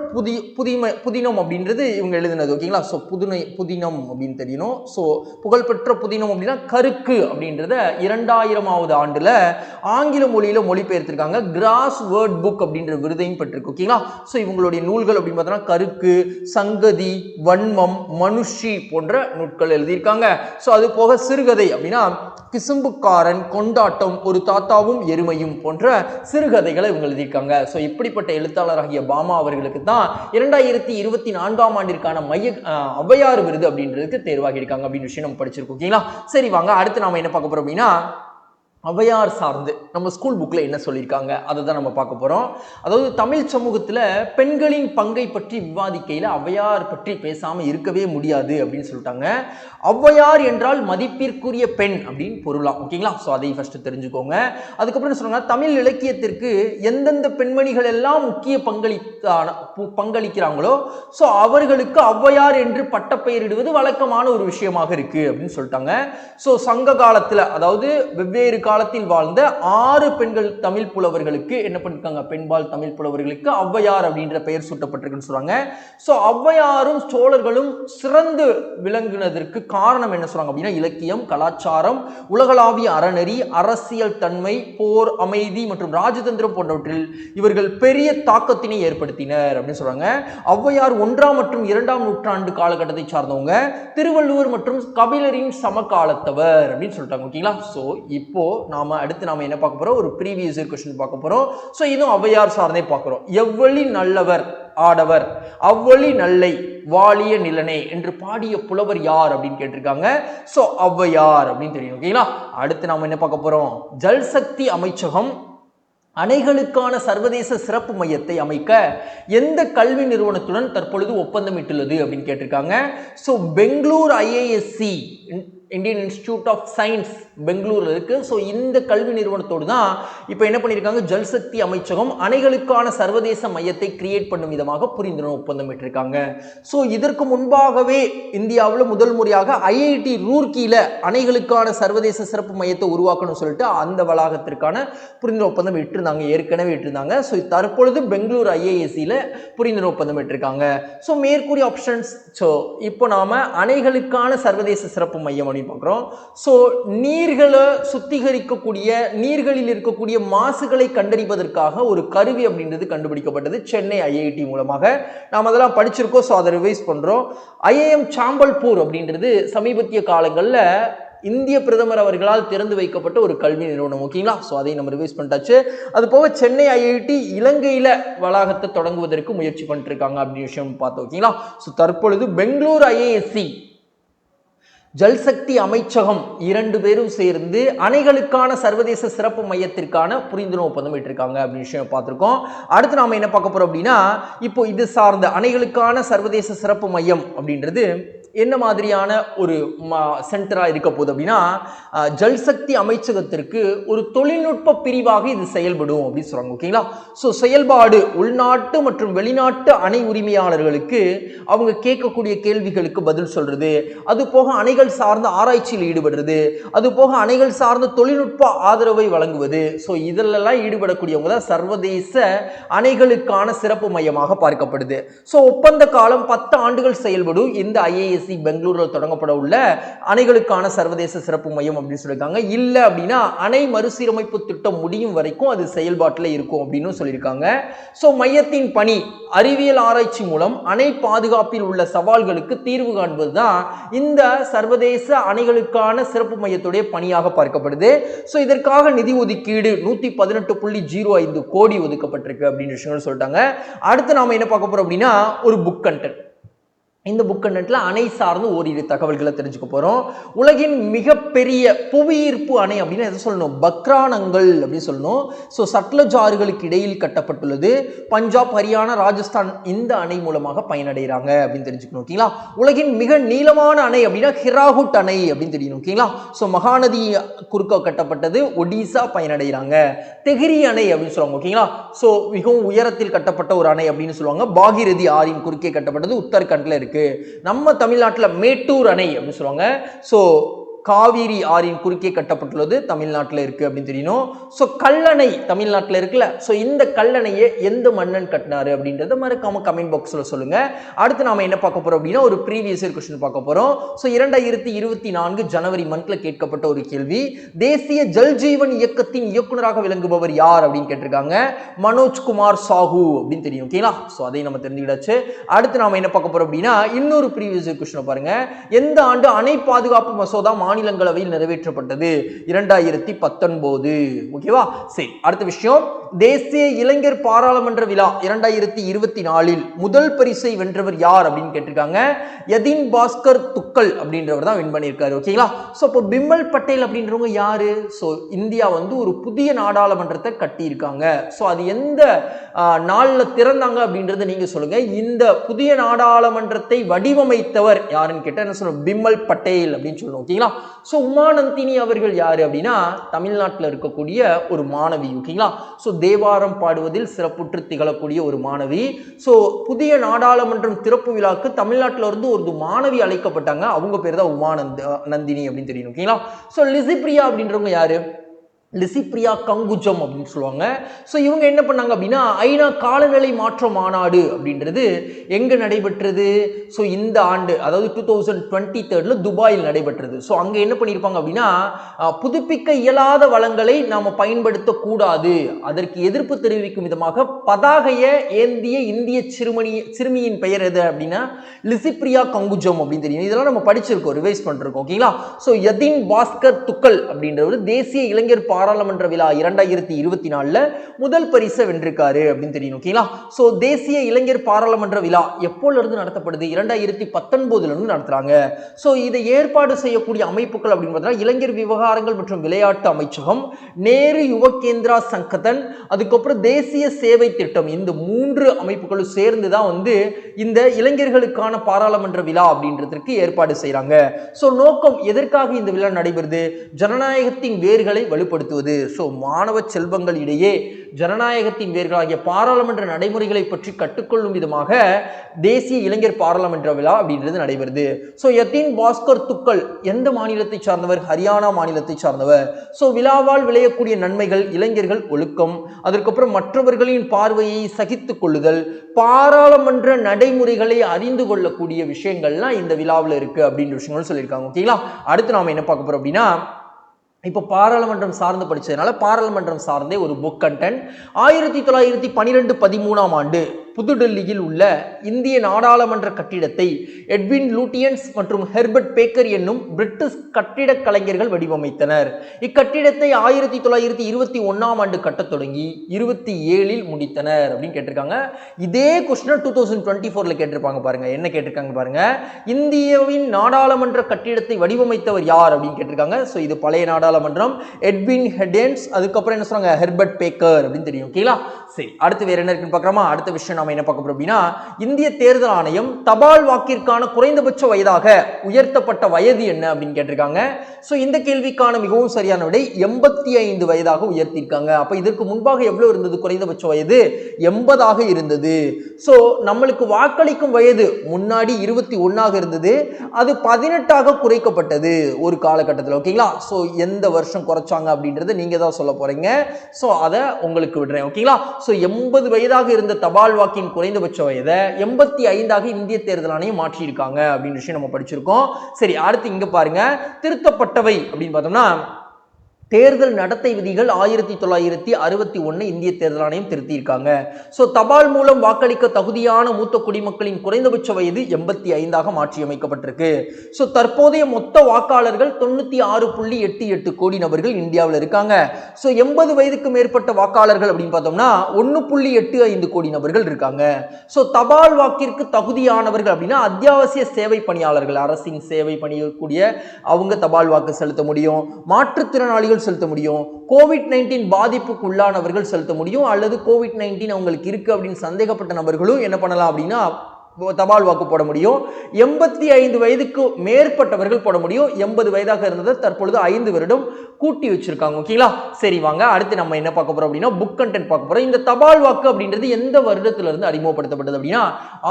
புதினம் அப்படின்றது இவங்க எழுதினது. ஓகேங்களா? ஸோ புதினம் அப்படின்னு தெரியணும். ஸோ புகழ்பெற்ற புதினம் அப்படின்னா கருக்கு அப்படின்றத 2000ஆவது ஆண்டுல ஆங்கில மொழியில மொழிபெயர்த்திருக்காங்க. கிராஸ் வேர்ட் புக் அப்படின்ற விருதையும் பெற்றிருக்கு. ஓகேங்களா? ஸோ இவங்களுடைய நூல்கள் அப்படின்னு பார்த்தோம்னா கருக்கு, சங்கதி, வன்மம், மனுஷி போன்ற நூல்கள் எழுதியிருக்காங்க. ஸோ அது போக சிறுகதை அப்படின்னா கிசும்புக்காரன், கொண்டாட்டம், ஒரு தாத்தாவும் எருமையும் போன்ற சிறுகதைகளை இவங்க எழுதியிருக்காங்க. ஸோ இப்படிப்பட்ட எழுத்தாளராகிய பாமா அவர்களுக்கு தான் 2024ஆம் ஆண்டிற்கான ஔவையார் விருது அப்படின்றதுக்கு தேர்வாகி இருக்காங்க அப்படின்னு விஷயம் நம்ம படிச்சிருக்கோம். ஓகேங்களா? சரி, வாங்க அடுத்து நாம என்ன பார்க்க போறோம் அப்படின்னா ஔவையார் சார்ந்து நம்ம ஸ்கூல் புக்ல என்ன சொல்லியிருக்காங்க அதை தான் நம்ம பார்க்க போறோம். அதாவது தமிழ் சமூகத்துல பெண்களின் பங்கை பற்றி விவாதிக்கையில் ஔவையார் பற்றி பேசாம இருக்கவே முடியாது அப்படின்னு சொல்லிட்டாங்க. ஔவையார் என்றால் மதிப்பிற்குரிய பெண் அப்படின்னு பொருளாம். ஓகேங்களா? ஸோ அதை ஃபர்ஸ்ட் தெரிஞ்சுக்கோங்க. அதுக்கப்புறம் என்ன சொல்றாங்க, தமிழ் இலக்கியத்திற்கு எந்தெந்த பெண்மணிகள் எல்லாம் முக்கிய பங்களிக்கிறாங்களோ ஸோ அவர்களுக்கு ஔவையார் என்று பட்டப்பெயரிடுவது வழக்கமான ஒரு விஷயமாக இருக்கு அப்படின்னு சொல்லிட்டாங்க. ஸோ சங்க காலத்துல, அதாவது வெவ்வேறு காலத்தில் வாழ்ந்த 6 பெண்கள் தமிழ் புலவர்களுக்கு என்ன பண்ணிருக்காங்க, பெண்பால் தமிழ் புலவர்களுக்கு ஔவையார் அப்படின்ற பெயர் சூட்டப்பட்டிருக்குன்னு சொல்றாங்க. ஸோ ஔவையாரும் சோழர்களும் சிறந்து விளங்குனதற்கு காரணம் என்ன சொல்றாங்க அப்படின்னா இலக்கியம், கலாச்சாரம், உலகளாவிய அறநெறி, அரசியல் தன்மை, போர், அமைதி மற்றும் ராஜதந்திரம் போன்றவற்றில் இவர்கள் பெரிய தாக்கத்தினை ஏற்படுத்தினர் அப்படின்னு சொல்றாங்க. ஔவையார் 1ஆம் மற்றும் 2ஆம் நூற்றாண்டு காலகட்டத்தை சார்ந்தவங்க, திருவள்ளுவர் மற்றும் கபிலரின் சமகாலத்தவர் அப்படின்னு சொல்லிட்டாங்க. ஓகேங்களா? ஸோ இப்போ அடுத்து நாம என்ன பார்க்க போறோம், ஒரு ப்ரீவியஸ் இயர் क्वेश्चन பார்க்க போறோம். ஸோ இதுவும் ஔவையார் சார்ந்தே பார்க்கிறோம். எவ்வளி நல்லவர் ஆடவர் அவ்வழி நல்லை வாழிய நிலனே என்று பாடிய புலவர் யார் அப்படின்னு கேட்டிருக்காங்க. சோ ஔவையார் அப்படின்னு தெரியும். ஓகேங்களா? அடுத்து நாம என்ன பார்க்க போறோம்? ஜல் சக்தி அமைச்சகம் அணைகளுக்கான சர்வதேச சிறப்பு மையத்தை அமைக்க எந்த கல்வி நிறுவனத்துடன் தற்பொழுது ஒப்பந்தமிட்டுள்ளது அப்படின்னு கேட்டிருக்காங்க. So Bangalore IISc, Indian institute of science பெங்களூர்ல இருக்கு. ஸோ இந்த கல்வி நிறுவனத்தோடு தான் இப்போ என்ன பண்ணியிருக்காங்க, ஜல்சக்தி அமைச்சகம் அணைகளுக்கான சர்வதேச மையத்தை கிரியேட் பண்ணும் விதமாக புரிந்துணர்வு ஒப்பந்தம் பெற்றிருக்காங்க. ஸோ இதற்கு முன்பாகவே இந்தியாவில் முதல் முறையாக ஐஐடி ரூர்க்கியில அணைகளுக்கான சர்வதேச சிறப்பு மையத்தை உருவாக்கணும்னு சொல்லிட்டு அந்த வளாகத்திற்கான புரிந்துணர்வு ஒப்பந்தம் விட்டிருந்தாங்க, ஏற்கனவே விட்டிருந்தாங்க. ஸோ தற்பொழுது பெங்களூர் ஐஏஎஸ்சியில் புரிந்துணர்வு ஒப்பந்தம் பெற்றிருக்காங்க. ஸோ மேற்கூறிய ஆப்ஷன்ஸ். ஸோ இப்போ நாம அணைகளுக்கான சர்வதேச சிறப்பு மையம் பார்க்கிறோம். சோ நீர்களை சுத்திகரிக்கக்கூடிய, நீர்களில் இருக்கக்கூடிய மாசுகளை கண்டறிவதற்காக ஒரு கருவி அப்படின்றது கண்டுபிடிக்கப்பட்டது சென்னை ஐஐடி மூலமாக. நாம் அதெல்லாம் படிச்சிருக்கோம். சோ அதை ரிவைஸ் பண்றோம். ஐஐஎம் சாம்பல்பூர் அப்படின்றது சமீபத்திய காலங்களில் இந்திய பிரதமர் அவர்களால் திறந்து வைக்கப்பட்ட ஒரு கல்வி நிறுவனம். ஓகேங்களா? சோ அதை நம்ம ரிவைஸ் பண்ணிட்டாச்சு. அது போக சென்னை ஐஐடி இலங்கையில வளாகத்தை தொடங்குவதற்கு முயற்சி பண்ணிட்டு இருக்காங்க அப்படின்னு விஷயம் பார்த்தோம். ஓகேங்களா? சோ தற்பொழுது பெங்களூர் ஐஏஎஸ்சி, ஜல்சக்தி அமைச்சகம் இரண்டு பேரும் சேர்ந்து அணைகளுக்கான சர்வதேச சிறப்பு மையத்திற்கான புரிந்துணர்வு ஒப்பந்தம் விட்டிருக்காங்க அப்படின்னு விஷயம் பார்த்திருக்கோம். அடுத்து நாம என்ன பார்க்க போறோம் அப்படின்னா, இப்போ இது சார்ந்த அணைகளுக்கான சர்வதேச சிறப்பு மையம் அப்படின்றது என்ன மாதிரியான ஒரு சென்டரா இருக்க போகுது அப்படின்னா, ஜல்சக்தி அமைச்சகத்திற்கு ஒரு தொழில்நுட்ப பிரிவாக இது செயல்படும் அப்படின்னு சொல்றாங்க. ஓகேங்களா? ஸோ செயல்பாடு உள்நாட்டு மற்றும் வெளிநாட்டு அணை உரிமையாளர்களுக்கு அவங்க கேட்கக்கூடிய கேள்விகளுக்கு பதில் சொல்றது, அது போக அணைகள் சார்ந்த ஆராய்ச்சியில் ஈடுபடுறது, அது போக அணைகள் சார்ந்த தொழில்நுட்ப ஆதரவை வழங்குவது. ஸோ இதெல்லாம் ஈடுபடக்கூடியவங்க தான் சர்வதேச அணைகளுக்கான சிறப்பு மையமாக பார்க்கப்படுது. ஸோ ஒப்பந்த காலம் 10 ஆண்டுகள் செயல்படும் இந்த ஐஏஎஸ் பெங்களூரில் தொடங்கப்பட உள்ள அணைகளுக்கான சர்வதேச சிறப்பு மையம் அப்படின்னு சொல்லியிருக்காங்க. இல்ல அப்படின்னா அணை மறுசீரமைப்பு திட்டம் முடியும் வரைக்கும் அது செயல்பாட்டில் இருக்கும் அப்படின்னு சொல்லியிருக்காங்க. சோ மையத்தின் பணி அறிவியல் ஆராய்ச்சி மூலம் அணை பாதுகாப்பில் உள்ள சவால்களுக்கு தீர்வு காண்பதுதான் இந்த சர்வதேச அணைகளுக்கான சிறப்பு மையத்துடைய பணியாக பார்க்கப்படுது. சோ இதற்காக நிதி ஒதுக்கீடு 118.05 கோடி ஒதுக்கப்பட்டிருக்கு அப்படின்னு விஷயங்கள் சொல்லிட்டாங்க. அடுத்து நாம என்ன பார்க்க போறோம் அப்படின்னா, ஒரு புக் கண்டென்ட். இந்த புக் கண்டென்ட்ல அணை சார்ந்து ஓரிரு தகவல்களை தெரிஞ்சுக்க போறோம். உலகின் மிகப்பெரிய புவியீர்ப்பு அணை அப்படின்னு எதை சொல்லணும்? பக்ரானங்கள் அப்படின்னு சொல்லணும். ஸோ சட்லஜ் ஆறுகளுக்கு இடையில் கட்டப்பட்டுள்ளது. பஞ்சாப், ஹரியானா, ராஜஸ்தான் இந்த அணை மூலமாக பயனடைகிறாங்க அப்படின்னு தெரிஞ்சுக்கணும். ஓகேங்களா? உலகின் மிக நீளமான அணை அப்படின்னா ஹிராகுட் அணை அப்படின்னு தெரியணும். ஓகேங்களா? ஸோ மகாநதி குறுக்க கட்டப்பட்டது, ஒடிசா பயனடைகிறாங்க. தெஹிரி அணை அப்படின்னு சொல்லுவாங்க. ஓகேங்களா? ஸோ மிகவும் உயரத்தில் கட்டப்பட்ட ஒரு அணை அப்படின்னு சொல்லுவாங்க. பாகிரதி ஆறின் குறுக்கே கட்டப்பட்டது, உத்தரகண்ட்ல இருக்கு. நம்ம தமிழ்நாட்டில் மேட்டூர் அணை அப்படின்னு சொல்லுவாங்க. சோ காவிரி ஆறின் குறுக்கே கட்டப்பட்டுள்ளது, தமிழ்நாட்டில் இருக்கு அப்படின்னு தெரியணும். ஸோ கல்லணை தமிழ்நாட்டில் இருக்குல்ல, ஸோ இந்த கல்லணையை எந்த மன்னன் கட்டினாரு அப்படின்றத மறக்காம கமெண்ட் பாக்ஸில் சொல்லுங்க. அடுத்து நாம என்ன பார்க்க போறோம் அப்படின்னா, ஒரு ப்ரீவியஸ் இயர் கொஸ்டின் பார்க்க போறோம். ஸோ 2024 ஜனவரி மந்த்ல கேட்கப்பட்ட ஒரு கேள்வி, தேசிய ஜல் ஜீவன் இயக்கத்தின் இயக்குநராக விளங்குபவர் யார் அப்படின்னு கேட்டிருக்காங்க. மனோஜ்குமார் சாஹூ அப்படின்னு தெரியும். ஓகேங்களா? ஸோ அதை நம்ம தெரிஞ்சுக்கிட்டாச்சு. அடுத்து நாம என்ன பார்க்க போறோம் அப்படின்னா, இன்னொரு ப்ரீவியஸ் இயர் கொஸ்டின் பாருங்க. எந்த ஆண்டு அணை பாதுகாப்பு மசோதா மாநிலங்களவையில் நிறைவேற்றப்பட்டது? 2019. ஓகேவா? சரி, அடுத்த விஷயம், தேசிய இளைஞர் பாராளுமன்ற விழா 2024 முதல் பரிசை வென்றவர் யார் அப்படின்னு கேட்டிருக்காங்க. யதின் பாஸ்கர் துக்கல் அப்படின்றவர் தான் வின் பண்ணியிருக்காரு. ஓகேங்களா? ஸோ இப்போ பிமல் பட்டேல் அப்படின்றவங்க யாரு? ஸோ இந்தியா ஒரு புதிய நாடாளுமன்றத்தை கட்டியிருக்காங்க. ஸோ அது எந்த நாளில் திறந்தாங்க அப்படின்றத நீங்க சொல்லுங்க. இந்த புதிய நாடாளுமன்றத்தை வடிவமைத்தவர் யாருன்னு கேட்டால் என்ன சொல்லணும்? பிமல் பட்டேல் அப்படின்னு சொல்லணும். ஓகேங்களா? ஸோ உமாநந்தினி அவர்கள் யாரு அப்படின்னா தமிழ்நாட்டில் இருக்கக்கூடிய ஒரு மாணவி. ஓகேங்களா? ஸோ தேவாரம் பாடுவதில் சிறப்புற்று திகழக்கூடிய ஒரு மாணவி. ஸோ புதிய நாடாளுமன்றம் திறப்பு விழாக்கு தமிழ்நாட்டில் இருந்து ஒரு மாணவி அழைக்கப்பட்டாங்க. அவங்க பேர் தான் உமாநந்தினி அப்படின்னு தெரியும். ஓகேங்களா? ஸோ லிசிப்ரியா அப்படின்றவங்க யாரு? லிசிப்ரியா கங்குஜம் அப்படின்னு சொல்லுவாங்க. ஸோ இவங்க என்ன பண்ணாங்க அப்படின்னா, ஐநா காலநிலை மாற்ற மாநாடு அப்படின்றது எங்க நடைபெற்றது? ஸோ இந்த ஆண்டு, அதாவது 2023 துபாயில் நடைபெற்றது. ஸோ அங்க என்ன பண்ணியிருப்பாங்க அப்படின்னா, புதுப்பிக்க இயலாத வளங்களை நாம பயன்படுத்தக்கூடாது, அதற்கு எதிர்ப்பு தெரிவிக்கும் விதமாக பதாகையை ஏந்திய இந்திய சிறுமியின் பெயர் எது அப்படின்னா லிசிப்ரியா கங்குஜம் அப்படின்னு தெரியும். இதெல்லாம் நம்ம படிச்சிருக்கோம், ரிவைஸ் பண்ணிருக்கோம். ஓகேங்களா? ஸோ யதின் பாஸ்கர் துக்கல் அப்படின்றவர் தேசிய இளைஞர் பாராளுமன்ற விழா 2024ல முதல் பரிசை வென்றிருக்காரு அப்படின்னு தெரியும். ஓகேங்களா? சோ தேசிய இளைஞர் பாராளுமன்ற விழா எப்போல இருந்து நடத்தப்படுது? 2019ல இருந்து நடத்துறாங்க. சோ இதை ஏற்பாடு செய்யக்கூடிய அமைப்புகள் அப்படின்னு பார்த்தா இளைஞர் விவகாரங்கள் மற்றும் விளையாட்டு அமைச்சகம், நேரு யுவ கேந்திரா சங்கதன், அதுக்கப்புறம் தேசிய சேவை திட்டம், இந்த 3 அமைப்புகளும் சேர்ந்து தான் இந்த இளைஞர்களுக்கான பாராளுமன்ற விழா அப்படின்றதுக்கு ஏற்பாடு செய்யறாங்க. சோ நோக்கம் எதற்காக இந்த விழா நடைபெறுது? ஜனநாயகத்தின் வேர்களை வலுப்படுத்துவது. சோ மாணவ செல்வங்கள் இடையே ஜனநாயகத்தின் வேர்களாகிய பாராளுமன்ற நடைமுறைகளை பற்றி கற்றுக்கொள்ளும் விதமாக தேசிய இளைஞர் பாராளுமன்ற விழா அப்படின்றது நடைபெறுது. சோ யதீன் பாஸ்கர் துக்கல் எந்த மாநிலத்தை சார்ந்தவர்? ஹரியானா மாநிலத்தை சார்ந்தவர். சோ விழாவால் விளையக்கூடிய நன்மைகள், இளைஞர்கள் ஒழுக்கம், அதற்கப்புறம் மற்றவர்களின் பார்வையை சகித்துக் கொள்ளுதல், பாராளுமன்ற நடைமுறைகளை அறிந்து கொள்ளக்கூடிய விஷயங்கள்லாம் இந்த விழாவில் இருக்கு அப்படின்ற விஷயங்கள் சொல்லியிருக்காங்க. ஓகேங்களா? அடுத்து நாம என்ன பார்க்க போறோம் அப்படின்னா, இப்போ பாராளுமன்றம் சார்ந்து படிச்சதுனால பாராளுமன்றம் சார்ந்தே ஒரு புக் கண்டென்ட். 1912-13ஆம் ஆண்டு புதுடெல்லியில் உள்ள இந்திய நாடாளுமன்ற கட்டிடத்தை எட்வின் லூட்டியன்ஸ் மற்றும் ஹெர்பர்ட் பேக்கர் என்னும் பிரிட்டிஷ் கட்டிடக் கலைஞர்கள் வடிவமைத்தனர். இக்கட்டிடத்தை 1921ஆம் ஆண்டு கட்டத் தொடங்கி 27இல் முடித்தனர் அப்படின்னு கேட்டிருக்காங்க. இதே கொஸ்டின் 2024ல கேட்டிருப்பாங்க பாருங்க. என்ன கேட்டிருக்காங்க பாருங்க, இந்தியாவின் நாடாளுமன்ற கட்டிடத்தை வடிவமைத்தவர் யார் அப்படின்னு கேட்டிருக்காங்க. சோ இது பழைய நாடாளுமன்றம், எட்வின் ஹெடென்ஸ், அதுக்கப்புறம் என்ன சொல்றாங்க, ஹெர்பர்ட் பேக்கர் அப்படின்னு தெரியும். ஓகேங்களா? சரி, அடுத்து வேற என்ன இருக்குன்னு பார்க்கலாமா? அடுத்த விஷயம் நாம என்ன பார்க்க போறோம் அப்படின்னா, இந்திய தேர்தல் ஆணையம் தபால் வாக்கிற்கான குறைந்தபட்ச வயதாக உயர்த்தப்பட்ட வயது என்ன அப்படின்னு கேட்டிருக்காங்க. சோ இந்த கேள்விக்கான மிகவும் சரியான விடை 85 வயதாக உயர்த்திருக்காங்க. அப்ப இதற்கு முன்பாக எவ்வளவு இருந்தது? குறைந்தபட்ச வயது 80ஆக இருந்தது. சோ நம்மளுக்கு வாக்களிக்கும் வயது முன்னாடி 21ஆக இருந்தது, அது 18ஆக குறைக்கப்பட்டது ஒரு காலகட்டத்தில். ஓகேங்களா? சோ எந்த வருஷம் குறைச்சாங்க அப்படின்றத நீங்க தான் சொல்ல போறீங்க. சோ அதை உங்களுக்கு விடுறேன். ஓகேங்களா? சோ 80 வயதாக இருந்த தபால் வாக்கின் குறைந்தபட்ச வயதை 85ஆக இந்திய தேர்தல் ஆணையம் மாற்றி இருக்காங்க அப்படின்னு விஷயம் நம்ம படிச்சிருக்கோம். சரி, அடுத்து இங்க பாருங்க, திருத்தப்பட்டவை அப்படின்னு பார்த்தோம்னா, தேர்தல் நடத்தை விதிகள் 1961 இந்திய தேர்தல் ஆணையம் திருத்தியிருக்காங்க. சோ தபால் மூலம் வாக்களிக்க தகுதியான மூத்த குடிமக்களின் குறைந்தபட்ச வயது 85ஆக மாற்றி அமைக்கப்பட்டிருக்கு. சோ தற்போதைய மொத்த வாக்காளர்கள் 96.88 கோடி நபர்கள் இந்தியாவில் இருக்காங்க. சோ 80 வயதுக்கு மேற்பட்ட வாக்காளர்கள் அப்படின்னு பார்த்தோம்னா 1.85 கோடி நபர்கள் இருக்காங்க. சோ தபால் வாக்கிற்கு தகுதியானவர்கள் அப்படின்னா அத்தியாவசிய சேவை பணியாளர்கள், அரசின் சேவை பணியக்கூடிய அவங்க தபால் வாக்கு செலுத்த முடியும், மாற்றுத்திறனாளிகள் செலுத்த முடியும், கோவிட்-19 பாதிப்புக்கு உள்ளானவர்கள் செலுத்த முடியும், அல்லது கோவிட்-19 அவங்களுக்கு இருக்கு அப்படின்னு சந்தேகப்பட்ட நபர்களும் என்ன பண்ணலாம் அப்படின்னா தபால் வாக்கு போட முடியும். 85 வயதுக்கு மேற்பட்டவர்கள் போட முடியும். 80 வயதாக இருந்தது தற்பொழுது 5 வருடம் கூட்டி வச்சிருக்காங்க. ஓகேங்களா? சரி, வாங்க அடுத்து நம்ம என்ன பார்க்க போறோம் அப்படின்னா புக் கண்டென்ட் பார்க்க போறோம். இந்த தபால் வாக்கு அப்படின்றது எந்த வருடத்துல இருந்து அறிமுகப்படுத்தப்பட்டது அப்படின்னா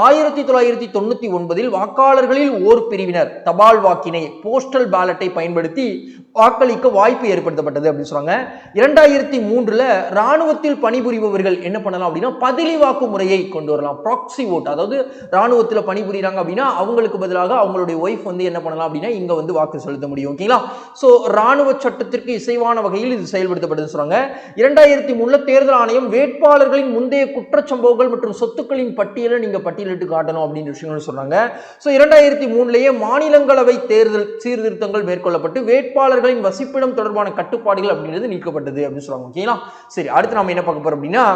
1999 வாக்காளர்களில் ஓர் பிரிவினர் தபால் வாக்கினை போஸ்டல் பேலட்டை பயன்படுத்தி வாக்களிக்க வாய்ப்பு ஏற்படுத்தப்பட்டது அப்படின்னு சொல்றாங்க. 2003ல ராணுவத்தில் பணிபுரிபவர்கள் என்ன பண்ணலாம் அப்படின்னா பதிலி வாக்கு முறையை கொண்டு வரலாம், ப்ராக்ஸி ஓட். அதாவது ராணுவத்துல பணிபுரிறாங்க அப்படின்னா அவங்களுக்கு பதிலாக அவங்களுடைய ஒய்ஃப் என்ன பண்ணலாம் அப்படின்னா இங்க வாக்கு செலுத்த முடியும். ஓகேங்களா? சோ ராணுவ சட்டத்திற்கு இசைவான வகையில் இது செயல்படுத்தப்படுது சொல்றாங்க. 2003ல தேர்தல் ஆணையம் வேட்பாளர்களின் முந்தைய குற்றச்சம்பவங்கள் மற்றும் சொத்துக்களின் பட்டியலை நீங்க பட்டியலிட்டு காட்டணும் அப்படின்னு விஷயங்கள் சொல்றாங்க. சோ 2003லேயே மாநிலங்களவை தேர்தல் சீர்திருத்தங்கள் மேற்கொள்ளப்பட்டு வேட்பாளர்களின் வசிப்பிடம் தொடர்பான கட்டுப்பாடுகள் அப்படின்றது நீக்கப்பட்டது அப்படின்னு சொல்றாங்க. ஓகேங்களா? சரி, அடுத்து நாம என்ன பார்க்க போறோம் அப்படின்னா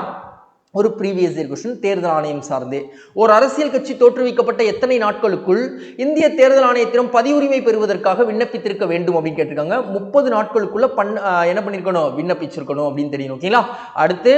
ஒரு ப்ரீவியஸ் இயர் क्वेश्चन. தேர்தல் ஆணையம் சார்ந்தே ஒரு அரசியல் கட்சி தோற்றுவிக்கப்பட்ட எத்தனை நாட்களுக்குள் இந்திய தேர்தல் ஆணையத்திடம் பதிவுரிமை பெறுவதற்காக விண்ணப்பித்திருக்க வேண்டும் அப்படின்னு கேட்டிருக்காங்க. 30 நாட்களுக்குள்ள என்ன பண்ணிருக்கணும்? விண்ணப்பிச்சிருக்கணும் அப்படின்னு தெரியும். ஓகேங்களா? அடுத்து